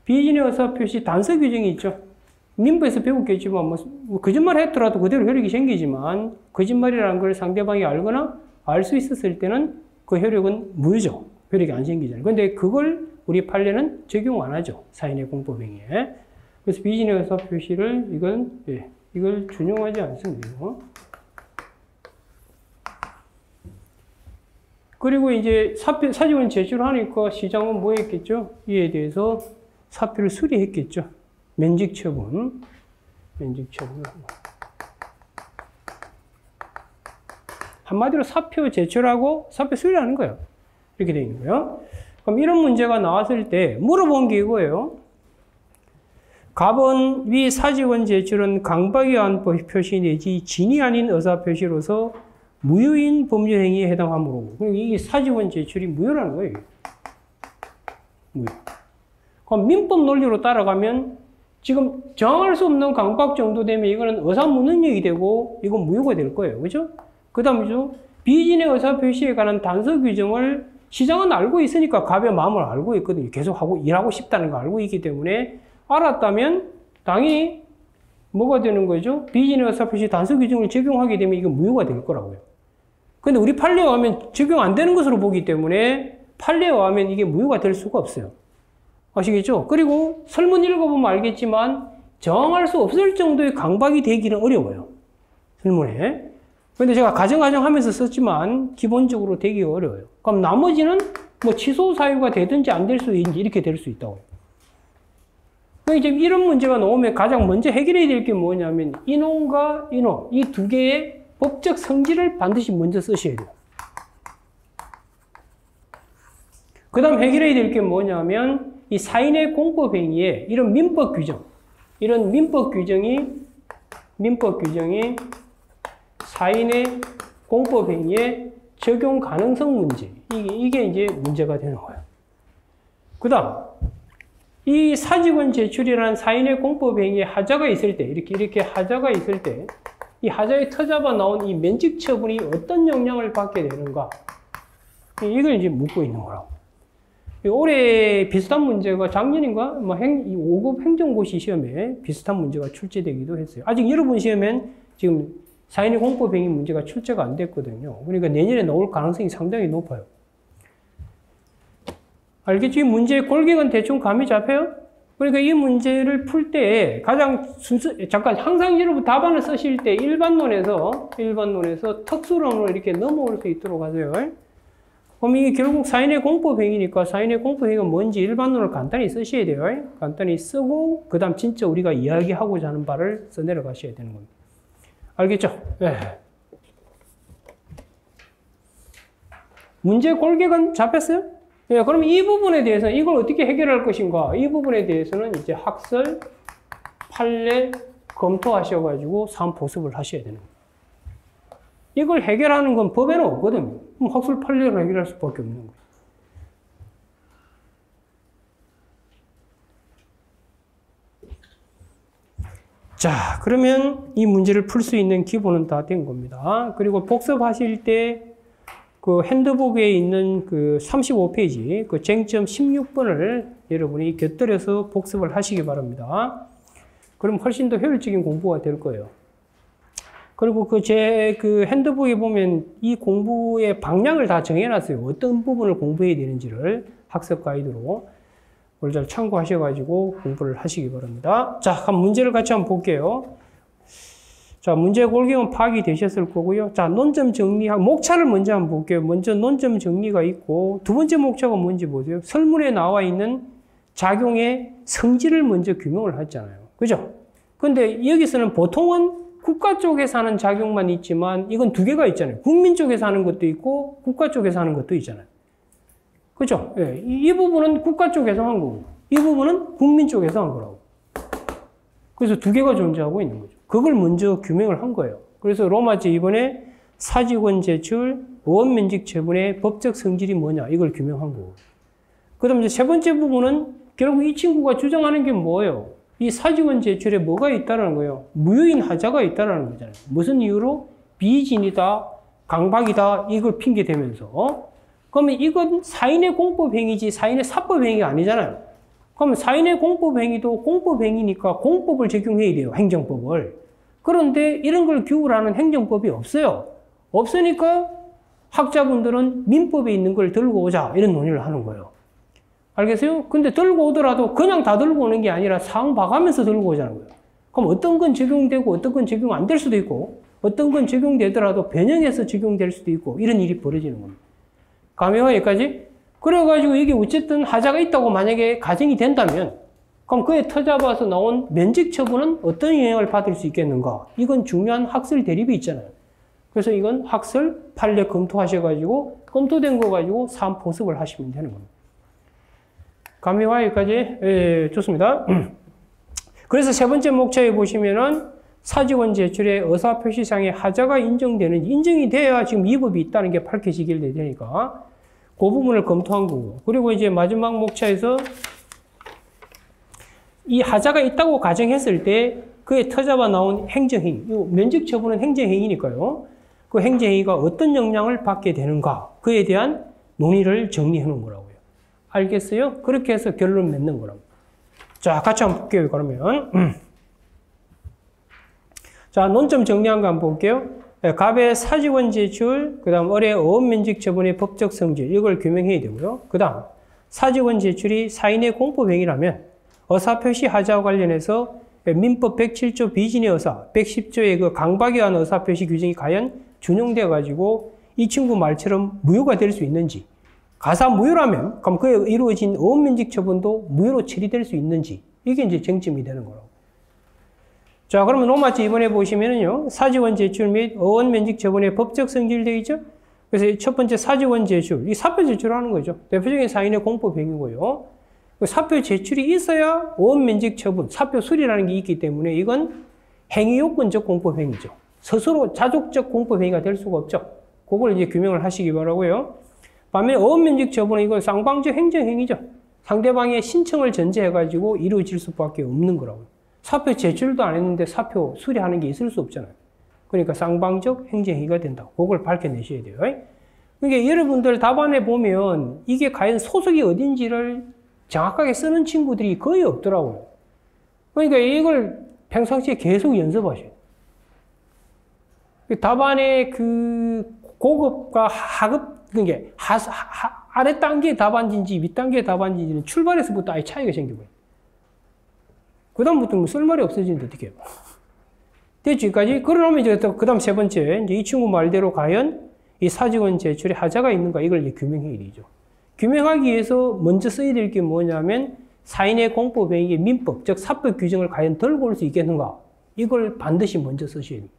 비진의 의사표시 단서 규정이 있죠. 민법에서 배웠겠지만 뭐 거짓말 했더라도 그대로 효력이 생기지만 거짓말이라는 걸 상대방이 알거나 알 수 있었을 때는 그 효력은 무효죠. 효력이 안 생기잖아요. 근데 그걸 우리 판례는 적용 안 하죠. 사인의 공법행위에. 그래서 비진의 의사표시를 이걸 준용하지 않습니다. 그리고 이제 사직원 제출하니까 시장은 뭐 했겠죠? 이에 대해서 사표를 수리했겠죠. 면직 처분. 한마디로 사표 제출하고 사표 수리하는 거예요. 이렇게 되어 있는 거예요. 그럼 이런 문제가 나왔을 때 물어본 게 이거예요. 갑은 위 사직원 제출은 강박에 의한 표시 내지 진이 아닌 의사 표시로서 무효인 법률 행위에 해당하므로. 그리고 이 사직원 제출이 무효라는 거예요. 무효. 그럼 민법 논리로 따라가면 지금 정할 수 없는 강박 정도 되면 이거는 의사 무능력이 되고 이건 무효가 될 거예요. 그죠? 그 다음이죠. 비진의 의사 표시에 관한 단서 규정을 시장은 알고 있으니까 갑의 마음을 알고 있거든요. 계속 일하고 싶다는 거 알고 있기 때문에 알았다면 당연히 뭐가 되는 거죠? 비진의 의사 표시 단서 규정을 적용하게 되면 이건 무효가 될 거라고요. 근데 우리 판례에 의하면 적용 안 되는 것으로 보기 때문에 판례에 의하면 이게 무효가 될 수가 없어요. 아시겠죠? 그리고 설문 읽어보면 알겠지만 정할 수 없을 정도의 강박이 되기는 어려워요. 설문에. 근데 제가 가정하면서 썼지만 기본적으로 되기 어려워요. 그럼 나머지는 뭐 취소 사유가 되든지 안 될 수 있는지 이렇게 될 수 있다고요. 이제 이런 문제가 나오면 가장 먼저 해결해야 될 게 뭐냐면 인원과 인원 이 두 개의 법적 성질을 반드시 먼저 쓰셔야 돼요. 그 다음 해결해야 될 게 뭐냐면 이 사인의 공법행위에 이런 민법 규정, 이런 민법 규정이 사인의 공법행위에 적용 가능성 문제, 이게 이제 문제가 되는 거예요. 그 다음 이 사직원 제출이라는 사인의 공법행위에 하자가 있을 때, 이렇게 하자가 있을 때, 이 하자에 터잡아 나온 이 면직 처분이 어떤 영향을 받게 되는가, 이걸 이제 묻고 있는 거라고. 올해 비슷한 문제가 작년인가? 5급 행정고시 시험에 비슷한 문제가 출제되기도 했어요. 아직 여러분 시험엔 지금 사인의 공법행위 문제가 출제가 안 됐거든요. 그러니까 내년에 나올 가능성이 상당히 높아요. 알겠죠? 이 문제의 골격은 대충 감이 잡혀요? 그러니까 이 문제를 풀 때 가장 잠깐 항상 여러분 답안을 쓰실 때 일반론에서 특수론으로 이렇게 넘어올 수 있도록 하세요. 그럼 이게 결국 사인의 공법행위니까 사인의 공법행위가 뭔지 일반론을 간단히 쓰셔야 돼요. 간단히 쓰고 그 다음 진짜 우리가 이야기하고자 하는 바를 써내려 가셔야 되는 겁니다. 알겠죠? 네. 문제 골격은 잡혔어요? 예, 그럼 이 부분에 대해서는 이걸 어떻게 해결할 것인가? 이 부분에 대해서는 이제 학설, 판례 검토하셔가지고 사안보습을 하셔야 되는 거예요. 이걸 해결하는 건 법에는 없거든요. 그럼 학설, 판례로 해결할 수밖에 없는 거예요. 자, 그러면 이 문제를 풀 수 있는 기본은 다 된 겁니다. 그리고 복습하실 때 그 핸드북에 있는 그 35페이지, 그 쟁점 16번을 여러분이 곁들여서 복습을 하시기 바랍니다. 그럼 훨씬 더 효율적인 공부가 될 거예요. 그리고 제 핸드북에 보면 이 공부의 방향을 다 정해놨어요. 어떤 부분을 공부해야 되는지를 학습 가이드로. 그걸 잘 참고하셔가지고 공부를 하시기 바랍니다. 자, 그럼 문제를 같이 한번 볼게요. 자, 문제 골격은 파악이 되셨을 거고요. 자, 논점 정리하고, 목차를 먼저 한번 볼게요. 먼저 논점 정리가 있고, 두 번째 목차가 뭔지 보세요. 설문에 나와 있는 작용의 성질을 먼저 규명을 했잖아요. 그죠? 근데 여기서는 보통은 국가 쪽에서 하는 작용만 있지만, 이건 두 개가 있잖아요. 국민 쪽에서 하는 것도 있고, 국가 쪽에서 하는 것도 있잖아요. 그죠? 예, 이 부분은 국가 쪽에서 한 거고, 이 부분은 국민 쪽에서 한 거라고. 그래서 두 개가 존재하고 있는 거죠. 그걸 먼저 규명을 한 거예요. 그래서 로마제 2번에 사직원 제출, 의원면직 처분의 법적 성질이 뭐냐, 이걸 규명한 거고. 그 다음 이제 세 번째 부분은 결국 이 친구가 주장하는 게 뭐예요? 이 사직원 제출에 뭐가 있다는 거예요? 무효인 하자가 있다는 거잖아요. 무슨 이유로? 비진이다, 강박이다, 이걸 핑계대면서. 그러면 이건 사인의 공법행위지 사인의 사법행위가 아니잖아요. 그러면 사인의 공법행위도 공법행위니까 공법을 적용해야 돼요. 행정법을. 그런데 이런 걸 규율하는 행정법이 없어요. 없으니까 학자분들은 민법에 있는 걸 들고 오자 이런 논의를 하는 거예요. 알겠어요? 근데 들고 오더라도 그냥 다 들고 오는 게 아니라 상황 봐가면서 들고 오자는 거예요. 그럼 어떤 건 적용되고 어떤 건 적용 안 될 수도 있고 어떤 건 적용되더라도 변형해서 적용될 수도 있고 이런 일이 벌어지는 겁니다. 감이와 여기까지? 그래가지고 이게 어쨌든 하자가 있다고 만약에 가정이 된다면 그럼 그에 터잡아서 나온 면직 처분은 어떤 영향을 받을 수 있겠는가? 이건 중요한 학설 대립이 있잖아요. 그래서 이건 학설, 판례 검토하셔가지고 검토된 거 가지고 사안 보습을 하시면 되는 겁니다. 감이와 여기까지? 예, 좋습니다. 그래서 세 번째 목차에 보시면은 사직원 제출의 의사표시상의 하자가 인정이 돼야 지금 이 법이 있다는 게 밝혀지게 되니까 그 부분을 검토한 거고. 그리고 이제 마지막 목차에서 이 하자가 있다고 가정했을 때 그에 터잡아 나온 행정행위, 면직 처분은 행정행위니까요. 그 행정행위가 어떤 영향을 받게 되는가, 그에 대한 논의를 정리해 놓은 거라고요. 알겠어요? 그렇게 해서 결론 맺는 거라고. 자, 같이 한번 볼게요, 그러면. 자, 논점 정리한 거 한번 볼게요. 갑의 사직원 제출, 그 다음 을의 의원면직 처분의 법적 성질, 이걸 규명해야 되고요. 그 다음, 사직원 제출이 사인의 공법행위라면 의사표시 하자와 관련해서 민법 107조 비진의 의사, 110조의 그 강박에 의한 의사표시 규정이 과연 준용되어 가지고 이 친구 말처럼 무효가 될 수 있는지, 가사 무효라면 그럼 그에 이루어진 의원면직 처분도 무효로 처리될 수 있는지, 이게 이제 쟁점이 되는 거라고. 자, 그러면 로마字이번에 보시면은요, 사지원 제출 및 어원 면직 처분의 법적 성질이 되어 있죠? 그래서 첫 번째 사지원 제출, 이 사표 제출하는 거죠. 대표적인 사인의 공법 행위고요. 사표 제출이 있어야 어원 면직 처분, 사표 수리라는 게 있기 때문에 이건 행위 요건적 공법 행위죠. 스스로 자족적 공법 행위가 될 수가 없죠. 그걸 이제 규명을 하시기 바라고요. 반면에 어원 면직 처분은 이건 쌍방적 행정 행위죠. 상대방의 신청을 전제해가지고 이루어질 수밖에 없는 거라고요. 사표 제출도 안 했는데 사표 수리하는 게 있을 수 없잖아요. 그러니까 쌍방적 행정행위가 된다고. 그걸 밝혀내셔야 돼요. 그러니까 여러분들 답안에 보면 이게 과연 소속이 어딘지를 정확하게 쓰는 친구들이 거의 없더라고요. 그러니까 이걸 평상시에 계속 연습하셔야 돼요. 답안의 그 고급과 하급, 그러니까 아래 단계 답안지인지 밑 단계 답안지인지는 출발에서부터 아예 차이가 생겨버려요. 그 다음부터 뭐 쓸말이 없어지는데 어떻게 해요? 됐죠, 여기까지? 그러면 이제 그 다음 세 번째, 이제 이 친구 말대로 과연 이 사직원 제출에 하자가 있는가, 이걸 이제 규명해야 되죠. 규명하기 위해서 먼저 써야 될 게 뭐냐면, 사인의 공법행위의 민법, 즉 사법 규정을 과연 들고 올 수 있겠는가? 이걸 반드시 먼저 쓰셔야 됩니다.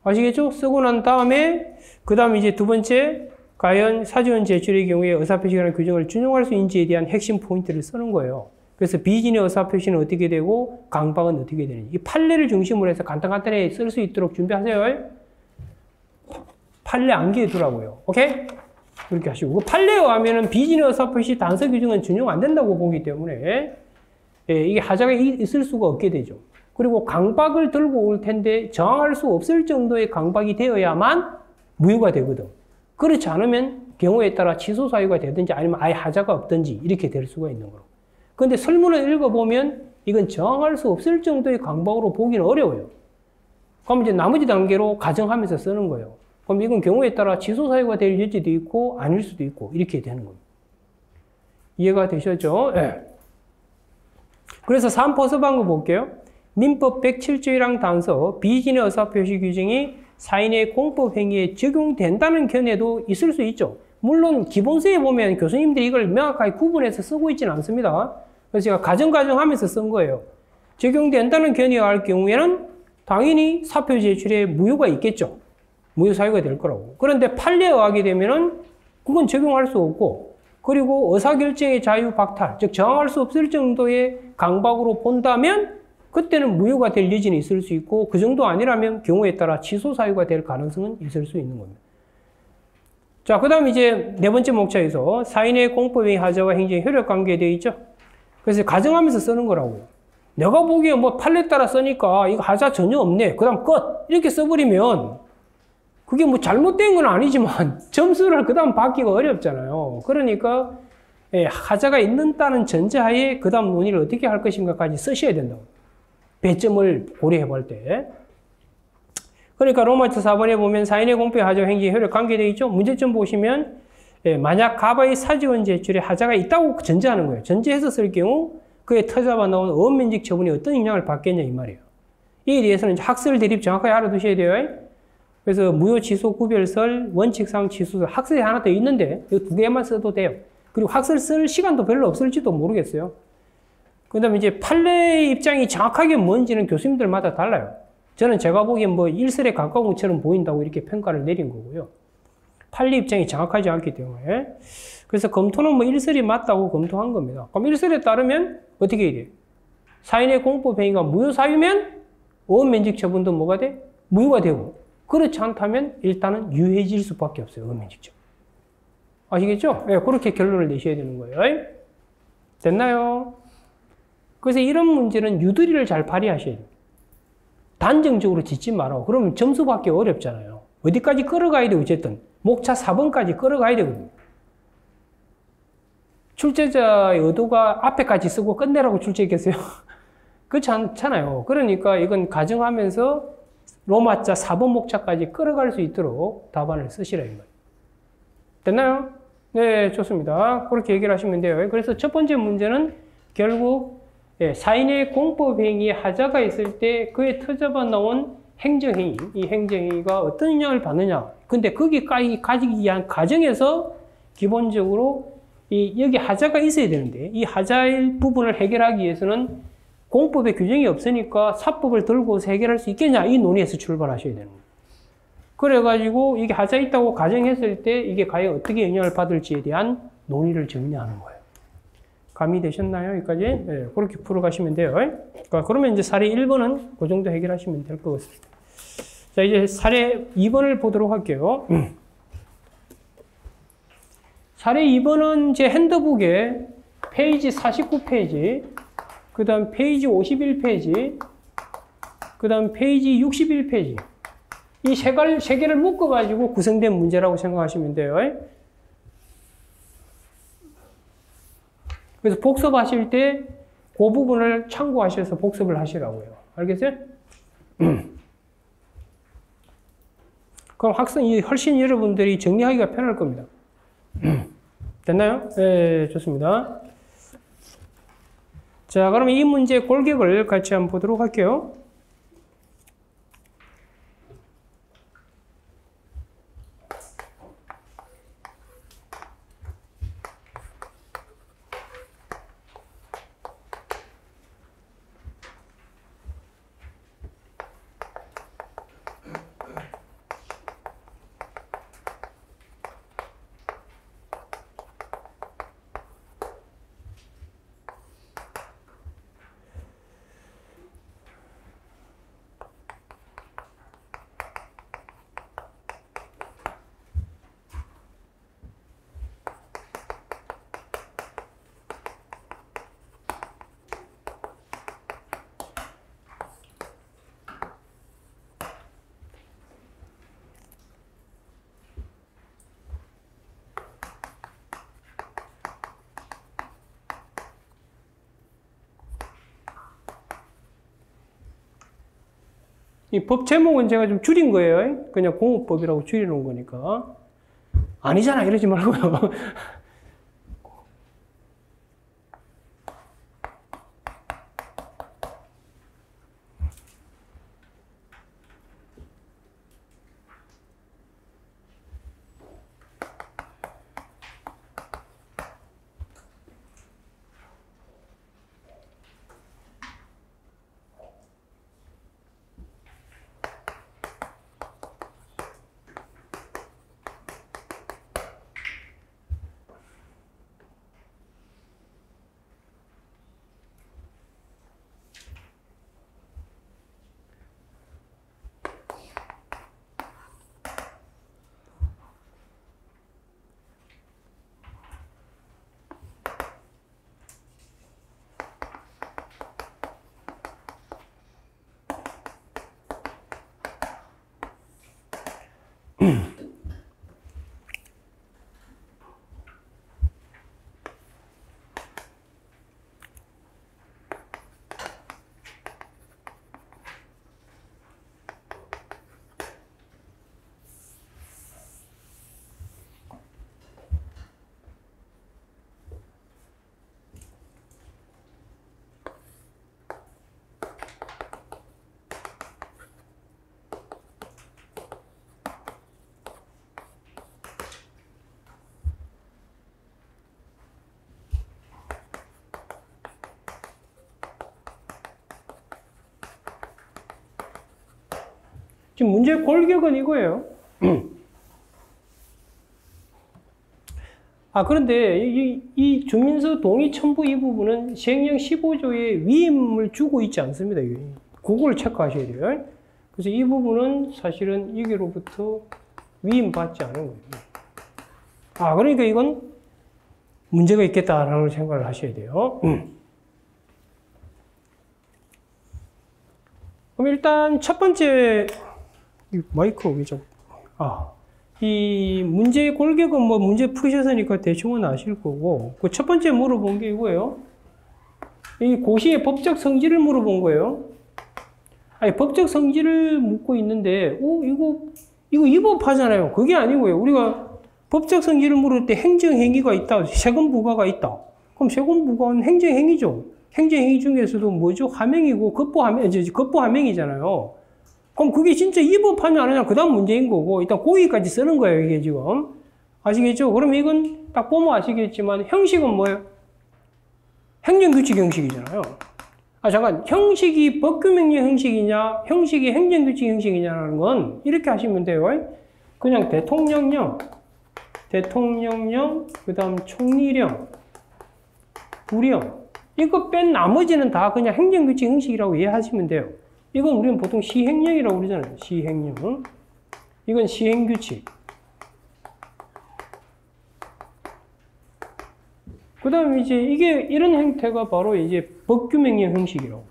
아시겠죠? 쓰고 난 다음에, 그 다음 이제 두 번째, 과연 사직원 제출의 경우에 의사표시라는 규정을 준용할 수 있는지에 대한 핵심 포인트를 쓰는 거예요. 그래서 비진의 의사표시는 어떻게 되고 강박은 어떻게 되는지 이 판례를 중심으로 해서 간단하게 쓸 수 있도록 준비하세요. 판례 암기해 두라고요. 오케이? 그렇게 하시고 그 판례에 하면은 비진의 의사표시 단서 규정은 준용 안 된다고 보기 때문에 이게 하자가 있을 수가 없게 되죠. 그리고 강박을 들고 올 텐데 저항할 수 없을 정도의 강박이 되어야만 무효가 되거든. 그렇지 않으면 경우에 따라 취소 사유가 되든지 아니면 아예 하자가 없든지 이렇게 될 수가 있는 거로. 근데 설문을 읽어보면 이건 저항할 수 없을 정도의 강박으로 보기는 어려워요. 그럼 이제 나머지 단계로 가정하면서 쓰는 거예요. 그럼 이건 경우에 따라 취소 사유가 될 여지도 있고 아닐 수도 있고 이렇게 되는 겁니다. 이해가 되셨죠? 네. 그래서 3포스 방법 볼게요. 민법 107조 1항 단서 비진의 의사표시 규정이 사인의 공법 행위에 적용된다는 견해도 있을 수 있죠. 물론 기본서에 보면 교수님들이 이걸 명확하게 구분해서 쓰고 있지는 않습니다. 그래서 제가 가정하면서 쓴 거예요. 적용된다는 견해가 할 경우에는 당연히 사표 제출에 무효가 있겠죠. 무효 사유가 될 거라고. 그런데 판례에 의하게 되면은 그건 적용할 수 없고, 그리고 의사결정의 자유 박탈, 즉 저항할 수 없을 정도의 강박으로 본다면 그때는 무효가 될 여지는 있을 수 있고, 그 정도 아니라면 경우에 따라 취소 사유가 될 가능성은 있을 수 있는 겁니다. 자, 그 다음 이제 네 번째 목차에서 사인의 공법행위 하자와 행정의 효력 관계에 되어 있죠. 그래서 가정하면서 쓰는 거라고요. 내가 보기에 뭐 판례 따라 쓰니까 이거 하자 전혀 없네. 그 다음 끝! 이렇게 써버리면 그게 뭐 잘못된 건 아니지만 점수를 그 다음 받기가 어렵잖아요. 그러니까 하자가 있는다는 전제하에 그 다음 논의를 어떻게 할 것인가까지 쓰셔야 된다고. 배점을 고려해 볼 때. 그러니까 로마서 4번에 보면 사인의 공법의 하자와 행정의 효력 관계되어 있죠. 문제점 보시면 만약 가바의 사지원 제출에 하자가 있다고 전제하는 거예요. 전제해서 쓸 경우 그에 터잡아 나온 어원면직 처분이 어떤 영향을 받겠냐 이 말이에요. 이에 대해서는 학설 대립 정확하게 알아두셔야 돼요. 그래서 무효 취소 구별설, 원칙상 취소설, 학설이 하나 더 있는데 이 두 개만 써도 돼요. 그리고 학설 쓸 시간도 별로 없을지도 모르겠어요. 그 다음에 이제 판례의 입장이 정확하게 뭔지는 교수님들마다 달라요. 저는 제가 보기엔 뭐 일설에 가까운 것처럼 보인다고 이렇게 평가를 내린 거고요. 판례 입장이 정확하지 않기 때문에. 그래서 검토는 뭐 일설이 맞다고 검토한 겁니다. 그럼 일설에 따르면 어떻게 해야 돼요? 사인의 공법행위가 무효 사유면 어원면직 처분도 뭐가 돼? 무효가 되고. 그렇지 않다면 일단은 유해질 수밖에 없어요. 어원면직 처분. 아시겠죠? 네, 그렇게 결론을 내셔야 되는 거예요. 됐나요? 그래서 이런 문제는 유도리를 잘 발휘하셔야 돼요. 단정적으로 짓지 말라고. 그러면 점수 받기 어렵잖아요. 어디까지 끌어가야 돼, 어쨌든. 목차 4번까지 끌어가야 되거든요. 출제자의 의도가 앞에까지 쓰고 끝내라고 출제했겠어요? 그렇지 않잖아요. 그러니까 이건 가정하면서 로마자 4번 목차까지 끌어갈 수 있도록 답안을 쓰시라, 이 말이에요. 됐나요? 네, 좋습니다. 그렇게 얘기를 하시면 돼요. 그래서 첫 번째 문제는 결국 사인의 공법행위에 하자가 있을 때 그에 터잡아 나온 행정행위, 이 행정행위가 어떤 영향을 받느냐. 근데 거기까지 가지기 위한 과정에서 기본적으로 여기 하자가 있어야 되는데, 이 하자의 부분을 해결하기 위해서는 공법에 규정이 없으니까 사법을 들고서 해결할 수 있겠냐? 이 논의에서 출발하셔야 되는 거예요. 그래가지고 이게 하자 있다고 가정했을 때 이게 과연 어떻게 영향을 받을지에 대한 논의를 정리하는 거예요. 감이 되셨나요? 여기까지? 네, 그렇게 풀어가시면 돼요. 그러면 이제 사례 1번은 그 정도 해결하시면 될 것 같습니다. 자, 이제 사례 2번을 보도록 할게요. 사례 2번은 제 핸드북에 페이지 49페이지, 그 다음 페이지 51페이지, 그 다음 페이지 61페이지. 이 세 개를 묶어가지고 구성된 문제라고 생각하시면 돼요. 그래서 복습하실 때 그 부분을 참고하셔서 복습을 하시라고요. 알겠어요? 그럼 학생이 훨씬 여러분들이 정리하기가 편할 겁니다. 됐나요? 네, 좋습니다. 자, 그러면 이 문제 골격을 같이 한번 보도록 할게요. 이 법 제목은 제가 좀 줄인 거예요. 그냥 공업법이라고 줄여놓은 거니까. 아니잖아, 이러지 말고요. 지금 문제 골격은 이거예요. 그런데 이 주민서 동의 첨부 이 부분은 시행령 15조에 위임을 주고 있지 않습니다. 그걸 체크하셔야 돼요. 그래서 이 부분은 사실은 여기로부터 위임받지 않은 거예요. 그러니까 이건 문제가 있겠다라는 생각을 하셔야 돼요. 그럼 일단 첫 번째, 이 마이크 왜 자꾸, 이 문제의 골격은 뭐 문제 푸셨으니까 대충은 아실 거고, 그 첫 번째 물어본 게 이거예요. 이 고시의 법적 성질을 물어본 거예요. 법적 성질을 묻고 있는데, 이거 위법하잖아요. 그게 아니고요. 우리가 법적 성질을 물을 때 행정행위가 있다, 세금 부과가 있다. 그럼 세금 부과는 행정행위죠. 행정행위 중에서도 뭐죠? 하명이고, 급부하명이잖아요. 그럼 그게 진짜 위법하냐 안 하냐, 그 다음 문제인 거고, 일단 고의까지 쓰는 거예요, 이게 지금. 아시겠죠? 그럼 이건 딱 보면 아시겠지만 형식은 뭐예요? 행정규칙 형식이잖아요. 아, 잠깐. 형식이 법규명령 형식이냐, 형식이 행정규칙 형식이냐라는 건 이렇게 하시면 돼요. 그냥 대통령령, 그 다음 총리령, 부령. 이거 뺀 나머지는 다 그냥 행정규칙 형식이라고 이해하시면 돼요. 이건 우리는 보통 시행령이라고 그러잖아요. 시행령. 이건 시행규칙. 그 다음에 이제 이게 이런 형태가 바로 이제 법규명령 형식이라고.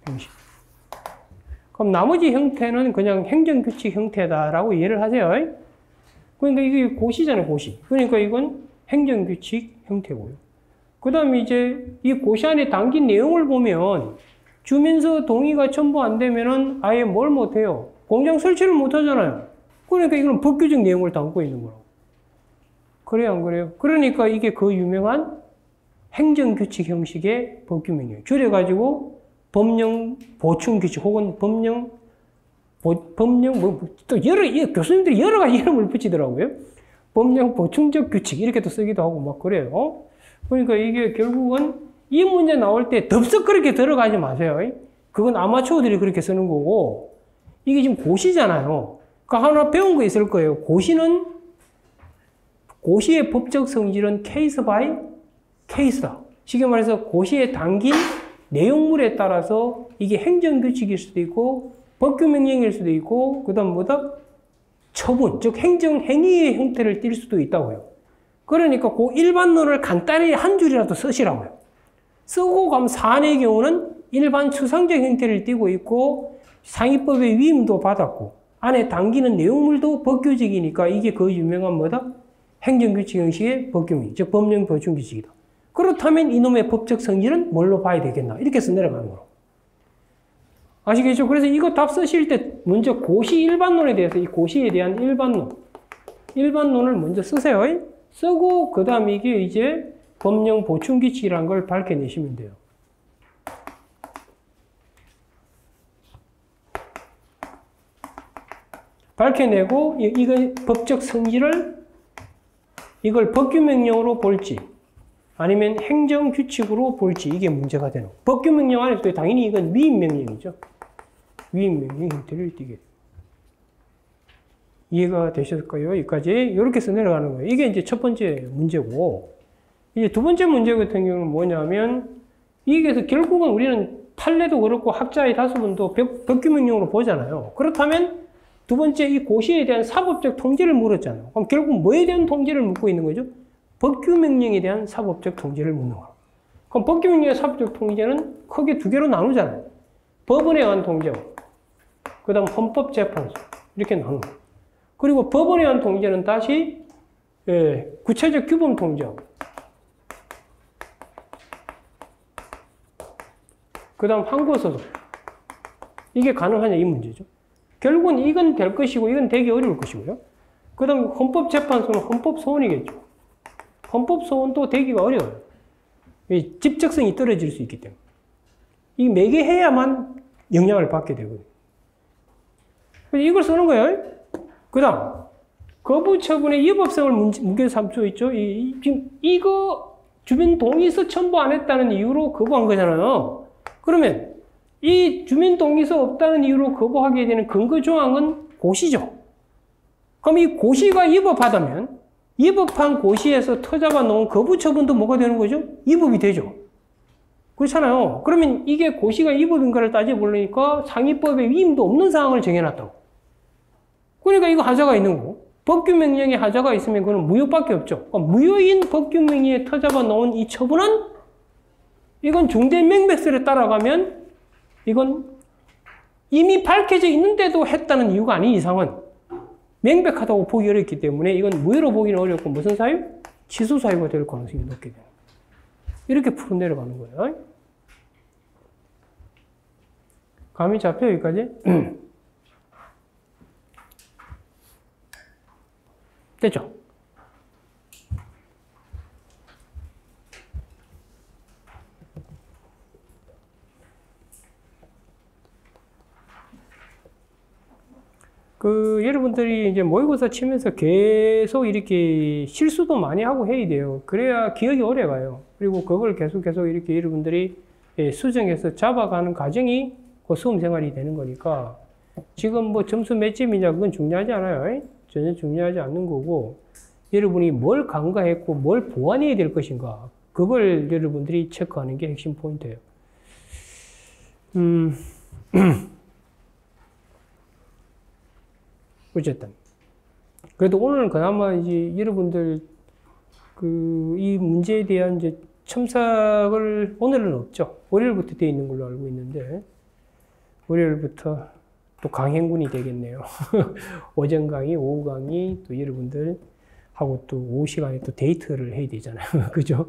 형식. 그럼 나머지 형태는 그냥 행정규칙 형태다라고 이해를 하세요. 그러니까 이게 고시잖아요, 고시. 그러니까 이건 행정규칙 형태고요. 그 다음에 이제 이 고시 안에 담긴 내용을 보면 주민서 동의가 첨부 안 되면은 아예 뭘 못해요? 공장 설치를 못 하잖아요. 그러니까 이건 법규적 내용을 담고 있는 거라고. 그래요, 안 그래요? 그러니까 이게 그 유명한 행정규칙 형식의 법규명령. 줄여가지고 법령 보충규칙 혹은 법령 또 교수님들이 여러 가지 이름을 붙이더라고요. 법령 보충적 규칙 이렇게 또 쓰기도 하고 막 그래요. 그러니까 이게 결국은 이 문제 나올 때 덥석 그렇게 들어가지 마세요. 그건 아마추어들이 그렇게 쓰는 거고 이게 지금 고시잖아요. 그러니까 하나 배운 거 있을 거예요. 고시의 법적 성질은 케이스 바이 케이스다. 쉽게 말해서 고시에 담긴 내용물에 따라서 이게 행정규칙일 수도 있고 법규명령일 수도 있고 그 다음 뭐다? 처분, 즉 행정행위의 형태를 띌 수도 있다고요. 그러니까 그 일반론을 간단히 한 줄이라도 쓰시라고요. 쓰고 가면 사안의 경우는 일반 추상적 형태를 띠고 있고 상위법의 위임도 받았고 안에 담기는 내용물도 법규직이니까 이게 그 유명한 뭐다? 행정규칙 형식의 법규명, 즉 법령 보충규칙이다. 그렇다면 이놈의 법적 성질은 뭘로 봐야 되겠나? 이렇게 해서 내려가는 거라고. 아시겠죠? 그래서 이거 답 쓰실 때 먼저 고시 일반론에 대해서 이 고시에 대한 일반론을 먼저 쓰세요. 쓰고 그 다음에 이게 이제 법령 보충규칙이라는 걸 밝혀내시면 돼요. 밝혀내고 이거 법적 성질을 이걸 법규명령으로 볼지 아니면 행정규칙으로 볼지 이게 문제가 되는 거예요. 법규명령 안에서도 당연히 이건 위임명령이죠. 위임명령 형태를 띠게 돼요. 이해가 되셨을까요? 여기까지 이렇게 해서 내려가는 거예요. 이게 이제 첫 번째 문제고 이제 두 번째 문제 같은 경우는 뭐냐면 이게서 결국은 우리는 판례도 그렇고 학자의 다수분도 법규명령으로 보잖아요. 그렇다면 두 번째 이 고시에 대한 사법적 통제를 물었잖아요. 그럼 결국 뭐에 대한 통제를 묻고 있는 거죠? 법규명령에 대한 사법적 통제를 묻는 거예요. 그럼 법규명령의 사법적 통제는 크게 두 개로 나누잖아요. 법원에 의한 통제와 그 다음 헌법재판소 이렇게 나누는 거예요. 그리고 법원에 의한 통제는 다시 구체적 규범 통제하고 그 다음 항고소송 이게 가능하냐 이 문제죠. 결국은 이건 될 것이고 이건 되게 어려울 것이고요. 그 다음 헌법재판소는 헌법소원이겠죠. 헌법소원도 되기가 어려워요. 집적성이 떨어질 수 있기 때문에. 이 매개해야만 영향을 받게 되거든요. 이걸 쓰는 거예요. 그 다음 거부처분의 위법성을 문제 삼고 있죠. 지금 이거 주민 동의서 첨부 안 했다는 이유로 거부한 거잖아요. 그러면 이 주민 동의서 없다는 이유로 거부하게 되는 근거 조항은 고시죠. 그럼 이 고시가 위법하다면 위법한 고시에서 터잡아 놓은 거부 처분도 뭐가 되는 거죠? 위법이 되죠. 그렇잖아요. 그러면 이게 고시가 위법인가를 따져보려니까 상위법에 위임도 없는 사항을 정해놨다고. 그러니까 이거 하자가 있는 거고 법규명령에 하자가 있으면 그건 무효밖에 없죠. 그러니까 무효인 법규명령에 터잡아 놓은 이 처분은 이건 중대 명백설에 따라가면 이건 이미 밝혀져 있는데도 했다는 이유가 아닌 이상은 명백하다고 보기 어렵기 때문에 이건 무효로 보기는 어렵고 무슨 사유? 취소 사유가 될 가능성이 높게 돼요. 이렇게 풀어 내려가는 거예요. 감이 잡혀요, 여기까지? 됐죠? 여러분들이 이제 모의고사 치면서 계속 이렇게 실수도 많이 하고 해야 돼요. 그래야 기억이 오래 가요. 그리고 그걸 계속 이렇게 여러분들이 수정해서 잡아가는 과정이 그 수험 생활이 되는 거니까 지금 뭐 점수 몇 점이냐 그건 중요하지 않아요. 전혀 중요하지 않는 거고 여러분이 뭘 간과했고 뭘 보완해야 될 것인가 그걸 여러분들이 체크하는 게 핵심 포인트예요. 어쨌든 그래도 오늘은 그나마 이제 여러분들 이 문제에 대한 이제 첨삭을 오늘은 없죠. 월요일부터 되어 있는 걸로 알고 있는데 월요일부터 또 강행군이 되겠네요. 오전 강의, 오후 강의 또 여러분들 하고 또 오후 시간에 또 데이트를 해야 되잖아요. 그죠?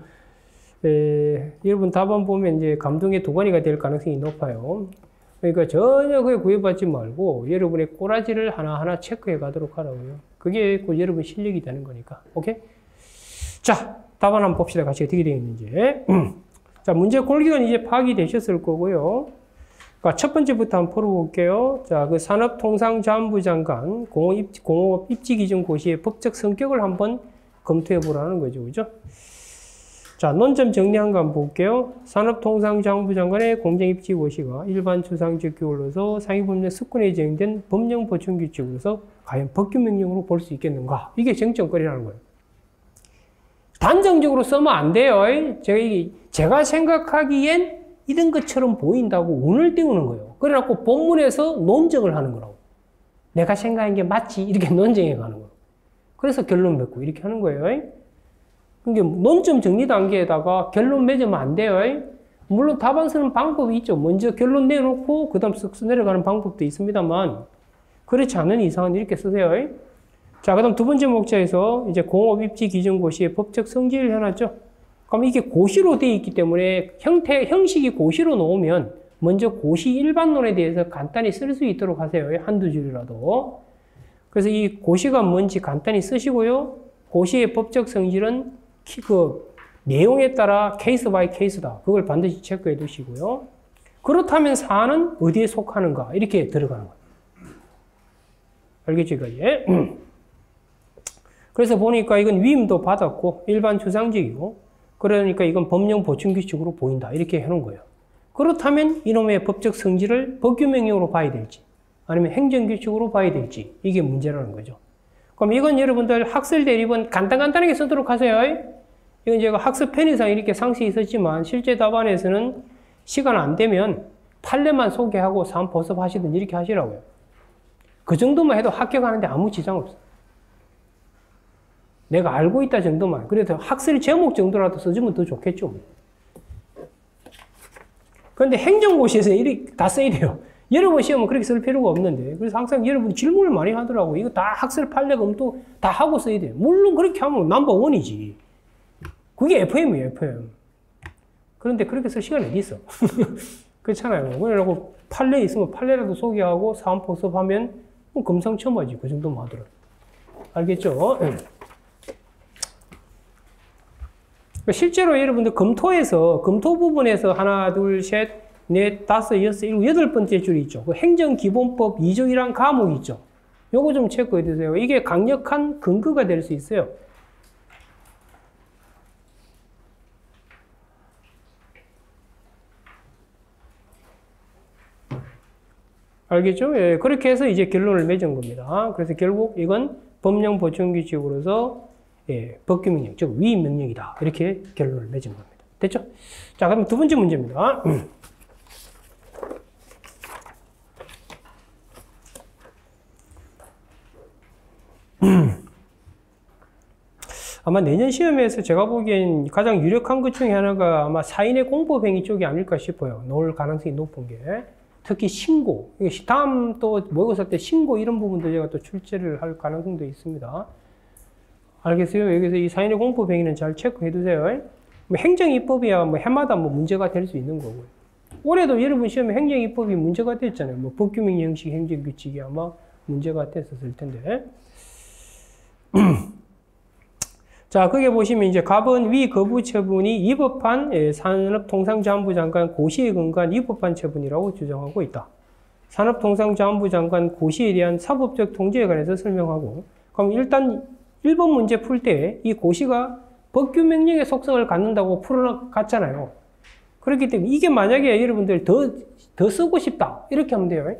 여러분 답안 보면 이제 감동의 도가니가 될 가능성이 높아요. 그러니까 전혀 그에 구애받지 말고 여러분의 꼬라지를 하나하나 체크해 가도록 하라고요. 그게 그 여러분 실력이 되는 거니까. 오케이? 자, 답안 한번 봅시다. 같이 어떻게 되어 있는지. 자, 문제 골기는 이제 파악이 되셨을 거고요. 그러니까 첫 번째부터 한번 풀어볼게요. 자, 그 산업통상자원부 장관 공업 입지기준 고시의 법적 성격을 한번 검토해 보라는 거죠. 그죠? 자, 논점 정리한 거 한번 볼게요. 산업통상자원부 장관의 공정입지고시가 일반 추상적 규율로서 상위법령 습관에 정된 법령 보충규칙으로서 과연 법규명령으로 볼 수 있겠는가? 이게 쟁점거리라는 거예요. 단정적으로 쓰면 안 돼요. 제가 생각하기엔 이런 것처럼 보인다고 운을 띄우는 거예요. 그래갖고 본문에서 논증을 하는 거라고. 내가 생각한 게 맞지? 이렇게 논증해 가는 거예요. 그래서 결론 맺고 이렇게 하는 거예요. 그러니까 논점 정리 단계에다가 결론 맺으면 안 돼요. 물론 답안 쓰는 방법이 있죠. 먼저 결론 내놓고 그 다음 쓱 내려가는 방법도 있습니다만 그렇지 않은 이상은 이렇게 쓰세요. 자, 그 다음 두 번째 목차에서 이제 공업입지기준고시의 법적 성질을 해놨죠. 그럼 이게 고시로 되어 있기 때문에 형식이 고시로 놓으면 먼저 고시 일반론에 대해서 간단히 쓸 수 있도록 하세요. 한두 줄이라도. 그래서 이 고시가 뭔지 간단히 쓰시고요. 고시의 법적 성질은 그 내용에 따라 케이스 바이 케이스다. 그걸 반드시 체크해 두시고요. 그렇다면 사안은 어디에 속하는가? 이렇게 들어가는 거예요. 알겠죠? 예. 그래서 보니까 이건 위임도 받았고 일반 추상적이고 그러니까 이건 법령 보충규칙으로 보인다. 이렇게 해놓은 거예요. 그렇다면 이놈의 법적 성질을 법규명령으로 봐야 될지 아니면 행정규칙으로 봐야 될지 이게 문제라는 거죠. 그럼 이건 여러분들 학술 대립은 간단하게 쓰도록 하세요. 이건 제가 학습 편의상 이렇게 상세히 있었지만 실제 답안에서는 시간 안 되면 판례만 소개하고 사안 보습하시든 이렇게 하시라고요. 그 정도만 해도 합격하는데 아무 지장 없어. 내가 알고 있다 정도만. 그래도 학술 제목 정도라도 써주면 더 좋겠죠. 그런데 행정고시에서 이렇게 다 써야 돼요. 여러분 시험은 그렇게 쓸 필요가 없는데. 그래서 항상 여러분 질문을 많이 하더라고. 이거 다 학술 판례 검토 다 하고 써야 돼요. 물론 그렇게 하면 넘버원이지. 그게 FM이에요, FM. 그런데 그렇게 쓸 시간이 어디 있어? 그렇잖아요. 그래갖고 판례 있으면 판례라도 소개하고 사안 포섭하면 뭐 금상첨화지. 그 정도만 하더라고요. 알겠죠? 실제로 여러분들 검토 부분에서 하나, 둘, 셋, 넷, 다섯, 여섯, 일곱, 여덟 번째 줄이 있죠. 그 행정기본법 2조1항 과목이 있죠. 요거 좀 체크해 두세요. 이게 강력한 근거가 될 수 있어요. 알겠죠? 예, 그렇게 해서 이제 결론을 맺은 겁니다. 그래서 결국 이건 법령 보충규칙으로서 예, 법규명령, 즉 위임명령이다. 이렇게 결론을 맺은 겁니다. 됐죠? 자, 그럼 두 번째 문제입니다. 아마 내년 시험에서 제가 보기엔 가장 유력한 것 중에 하나가 아마 사인의 공법행위 쪽이 아닐까 싶어요. 나올 가능성이 높은 게. 특히 신고. 다음 또 모의고사 때 신고 이런 부분도 제가 또 출제를 할 가능성도 있습니다. 알겠어요? 여기서 이 사인의 공법행위는 잘 체크해 두세요. 뭐 행정입법이야 뭐 해마다 뭐 문제가 될 수 있는 거고요. 올해도 여러분 시험에 행정입법이 문제가 됐잖아요. 뭐 법규명령 형식 행정규칙이 아마 문제가 됐었을 텐데. 자, 거기에 보시면 이제 갑은 위 거부 처분이 위법한 산업통상자원부 장관 고시에 근거한 위법한 처분이라고 주장하고 있다. 산업통상자원부 장관 고시에 대한 사법적 통제에 관해서 설명하고, 그럼 일단 1번 문제 풀 때 이 고시가 법규 명령의 속성을 갖는다고 풀어갔잖아요. 그렇기 때문에 이게 만약에 여러분들 더 쓰고 싶다 이렇게 하면 돼요.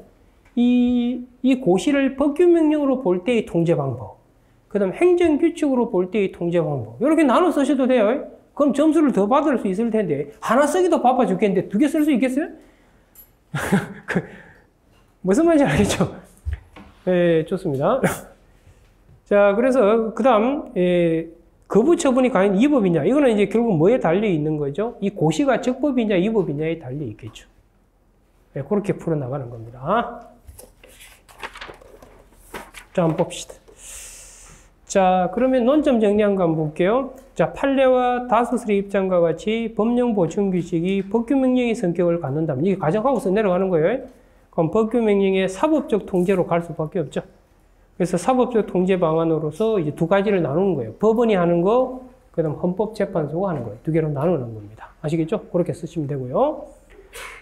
이 고시를 법규 명령으로 볼 때의 통제 방법, 그 다음 행정규칙으로 볼 때의 통제 방법, 이렇게 나눠 쓰셔도 돼요. 그럼 점수를 더 받을 수 있을 텐데, 하나 쓰기도 바빠 죽겠는데 2개 쓸 수 있겠어요? 무슨 말인지 알겠죠? 네, 좋습니다. 자, 그래서 그 다음 거부 처분이 과연 위법이냐, 이거는 이제 결국 뭐에 달려 있는 거죠? 이 고시가 적법이냐 위법이냐에 달려 있겠죠. 네, 그렇게 풀어나가는 겁니다. 자, 한번 봅시다. 자, 그러면 논점 정리한 거 한번 볼게요. 자, 판례와 다수설의 입장과 같이 법령 보충 규칙이 법규 명령의 성격을 갖는다면, 이게 가정하고서 내려가는 거예요. 그럼 법규 명령의 사법적 통제로 갈 수밖에 없죠. 그래서 사법적 통제 방안으로서 이제 두 가지를 나누는 거예요. 법원이 하는 거, 그 다음 헌법재판소가 하는 거예요. 두 개로 나누는 겁니다. 아시겠죠? 그렇게 쓰시면 되고요.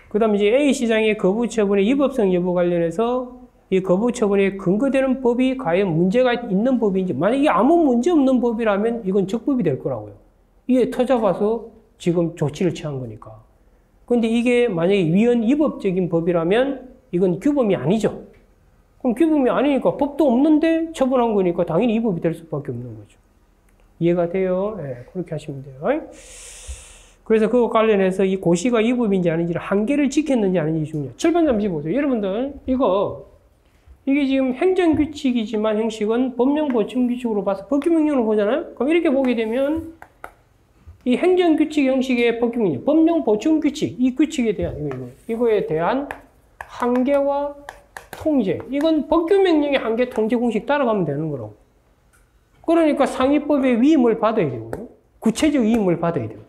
그 다음 이제 A시장의 거부 처분의 위법성 여부 관련해서 이 거부 처분에 근거되는 법이 과연 문제가 있는 법인지, 만약에 아무 문제 없는 법이라면 이건 적법이 될 거라고요. 이게 터잡아서 지금 조치를 취한 거니까. 근데 이게 만약에 위헌위법적인 법이라면 이건 규범이 아니죠. 그럼 규범이 아니니까 법도 없는데 처분한 거니까 당연히 위법이 될 수밖에 없는 거죠. 이해가 돼요? 네, 그렇게 하시면 돼요. 그래서 그거 관련해서 이 고시가 위법인지 아닌지를 한계를 지켰는지 아닌지 중요해요. 7번 잠시 보세요. 여러분들 이게 지금 행정규칙이지만 형식은 법령 보충규칙으로 봐서 법규명령으로 보잖아요. 그럼 이렇게 보게 되면 이 행정규칙 형식의 법규명령, 법령 보충규칙, 이 규칙에 대한 이거에 대한 한계와 통제, 이건 법규명령의 한계 통제 공식 따라가면 되는 거라고. 그러니까 상위법의 위임을 받아야 되고요. 구체적 위임을 받아야 되고,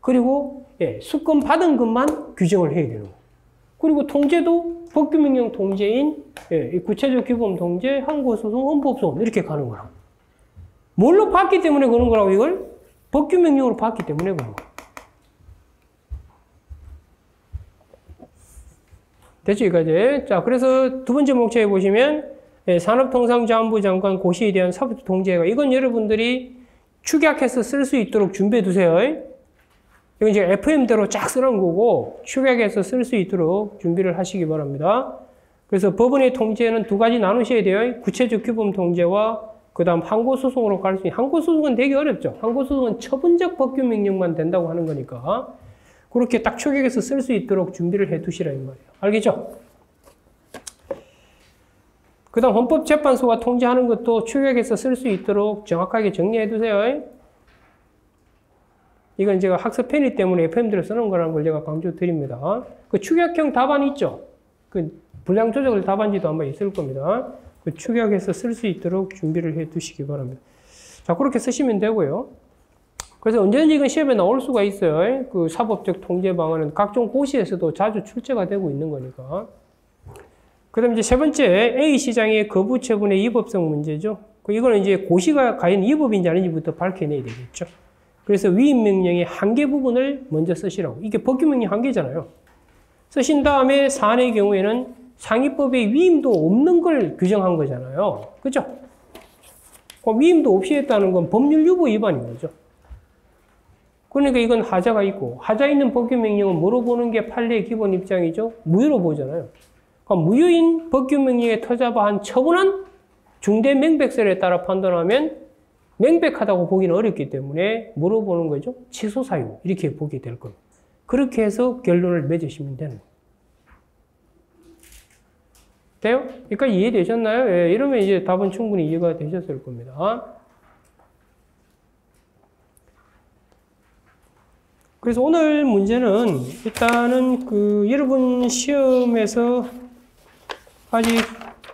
그리고 수권 받은 것만 규정을 해야 되는 거고, 그리고 통제도 법규명령 통제인 구체적 규범 통제, 항고소송, 헌법소송 이렇게 가는 거라고. 뭘로 봤기 때문에 그런 거라고, 이걸? 법규명령으로 봤기 때문에 그런 거라고. 됐죠, 여기까지? 자, 그래서 두 번째 목차에 보시면 산업통상자원부 장관 고시에 대한 사법 통제가, 이건 여러분들이 축약해서 쓸 수 있도록 준비해 두세요. 이건 이제 FM대로 쫙 쓰는 거고, 축약해서 쓸 수 있도록 준비를 하시기 바랍니다. 그래서 법원의 통제는 두 가지 나누셔야 돼요. 구체적 규범 통제와 그 다음 항고소송으로 갈 수 있는, 항고소송은 되게 어렵죠. 항고소송은 처분적 법규명령만 된다고 하는 거니까 그렇게 딱 축약해서 쓸 수 있도록 준비를 해 두시라 이 말이에요. 알겠죠? 그 다음 헌법재판소가 통제하는 것도 축약해서 쓸 수 있도록 정확하게 정리해 두세요. 이건 제가 학습 편의 때문에 FM대로 쓰는 거라는 걸 제가 강조 드립니다. 그 축약형 답안 있죠? 그 분량 조절 답안지도 아마 있을 겁니다. 그 축약해서 쓸 수 있도록 준비를 해 두시기 바랍니다. 자, 그렇게 쓰시면 되고요. 그래서 언제든지 이건 시험에 나올 수가 있어요. 그 사법적 통제 방안은 각종 고시에서도 자주 출제가 되고 있는 거니까. 그 다음에 이제 세 번째, A시장의 거부 처분의 위법성 문제죠. 이거는 이제 고시가 과연 위법인지 아닌지부터 밝혀내야 되겠죠. 그래서 위임 명령의 한계 부분을 먼저 쓰시라고. 이게 법규명령 한계잖아요. 쓰신 다음에 사안의 경우에는 상위법의 위임도 없는 걸 규정한 거잖아요. 그죠? 위임도 없이 했다는 건 법률 유보 위반인 거죠. 그러니까 이건 하자가 있고, 하자 있는 법규명령은 뭐로 보는 게 판례의 기본 입장이죠? 무효로 보잖아요. 그러니까 무효인 법규명령에 터잡아한 처분한 중대 명백설에 따라 판단하면 명백하다고 보기는 어렵기 때문에 뭐로 보는 거죠? 취소 사유 이렇게 보게 될 겁니다. 그렇게 해서 결론을 맺으시면 되는 거예요. 돼요? 그러니까 이해되셨나요? 예, 이러면 이제 답은 충분히 이해가 되셨을 겁니다. 그래서 오늘 문제는 일단은 여러분 시험에서 아직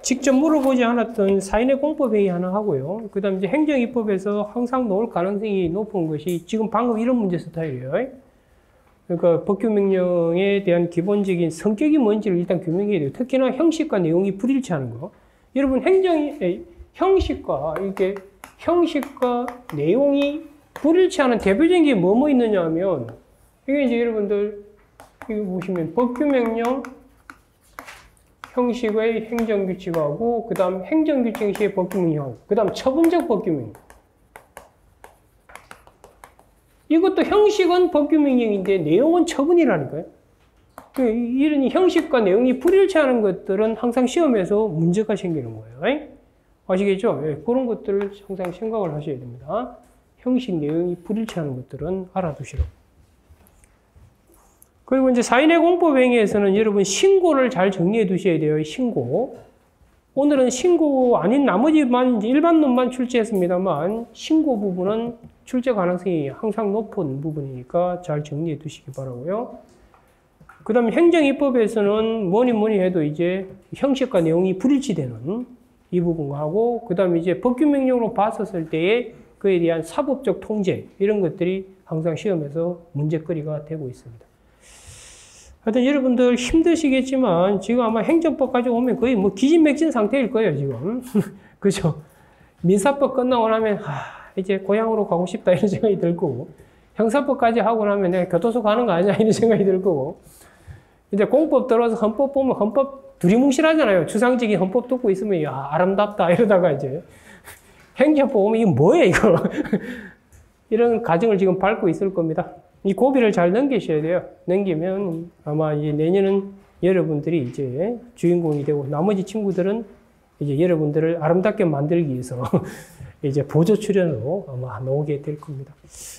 직접 물어보지 않았던 사인의 공법행위 하나 하고요. 그 다음 이제 행정입법에서 항상 나올 가능성이 높은 것이 지금 방금 이런 문제 스타일이에요. 그러니까 법규명령에 대한 기본적인 성격이 뭔지를 일단 규명해야 돼요. 특히나 형식과 내용이 불일치하는 거. 여러분 형식과 내용이 불일치하는 대표적인 게 뭐뭐 있느냐 하면, 이게 이제 여러분들 이거 보시면 법규명령 형식의 행정규칙하고 그 다음 행정규칙 시의 법규명령하고 그 다음 처분적 법규명령. 이것도 형식은 법규명령인데 내용은 처분이라니까요. 이런 형식과 내용이 불일치하는 것들은 항상 시험에서 문제가 생기는 거예요. 아시겠죠? 예, 그런 것들을 항상 생각을 하셔야 됩니다. 형식, 내용이 불일치하는 것들은 알아두시라고. 그리고 이제 사인의 공법 행위에서는 여러분 신고를 잘 정리해 두셔야 돼요. 신고. 오늘은 신고 아닌 나머지만 일반론만 출제했습니다만 신고 부분은 출제 가능성이 항상 높은 부분이니까 잘 정리해 두시기 바라고요. 그 다음에 행정입법에서는 뭐니 해도 이제 형식과 내용이 불일치되는 이 부분하고 그 다음에 이제 법규명령으로 봤었을 때에 그에 대한 사법적 통제 이런 것들이 항상 시험에서 문제거리가 되고 있습니다. 하여튼 여러분들 힘드시겠지만 지금 아마 행정법까지 오면 거의 뭐 기진맥진 상태일 거예요, 지금. 그죠? 민사법 끝나고 나면, 이제 고향으로 가고 싶다 이런 생각이 들 거고, 형사법까지 하고 나면 내가 교도소 가는 거 아니야 이런 생각이 들 거고, 이제 공법 들어서 헌법 보면 헌법 두리뭉실하잖아요. 추상적인 헌법 듣고 있으면, 야, 아름답다 이러다가 이제 행정법 오면 이게 뭐야, 이거. 이런 과정을 지금 밟고 있을 겁니다. 이 고비를 잘 넘기셔야 돼요. 넘기면 아마 이제 내년은 여러분들이 이제 주인공이 되고 나머지 친구들은 이제 여러분들을 아름답게 만들기 위해서 이제 보조 출연으로 아마 나오게 될 겁니다.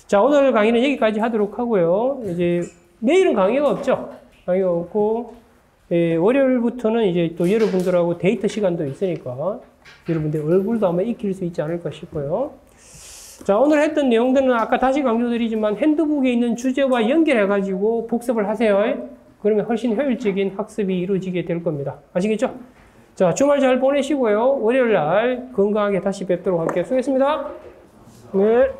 자, 오늘 강의는 여기까지 하도록 하고요. 이제 내일은 강의가 없죠. 강의가 없고 월요일부터는 이제 또 여러분들하고 데이트 시간도 있으니까 여러분들 얼굴도 아마 익힐 수 있지 않을까 싶어요. 자, 오늘 했던 내용들은 아까 다시 강조드리지만 핸드북에 있는 주제와 연결해가지고 복습을 하세요. 그러면 훨씬 효율적인 학습이 이루어지게 될 겁니다. 아시겠죠? 자, 주말 잘 보내시고요. 월요일 날 건강하게 다시 뵙도록 할게요. 수고했습니다. 네.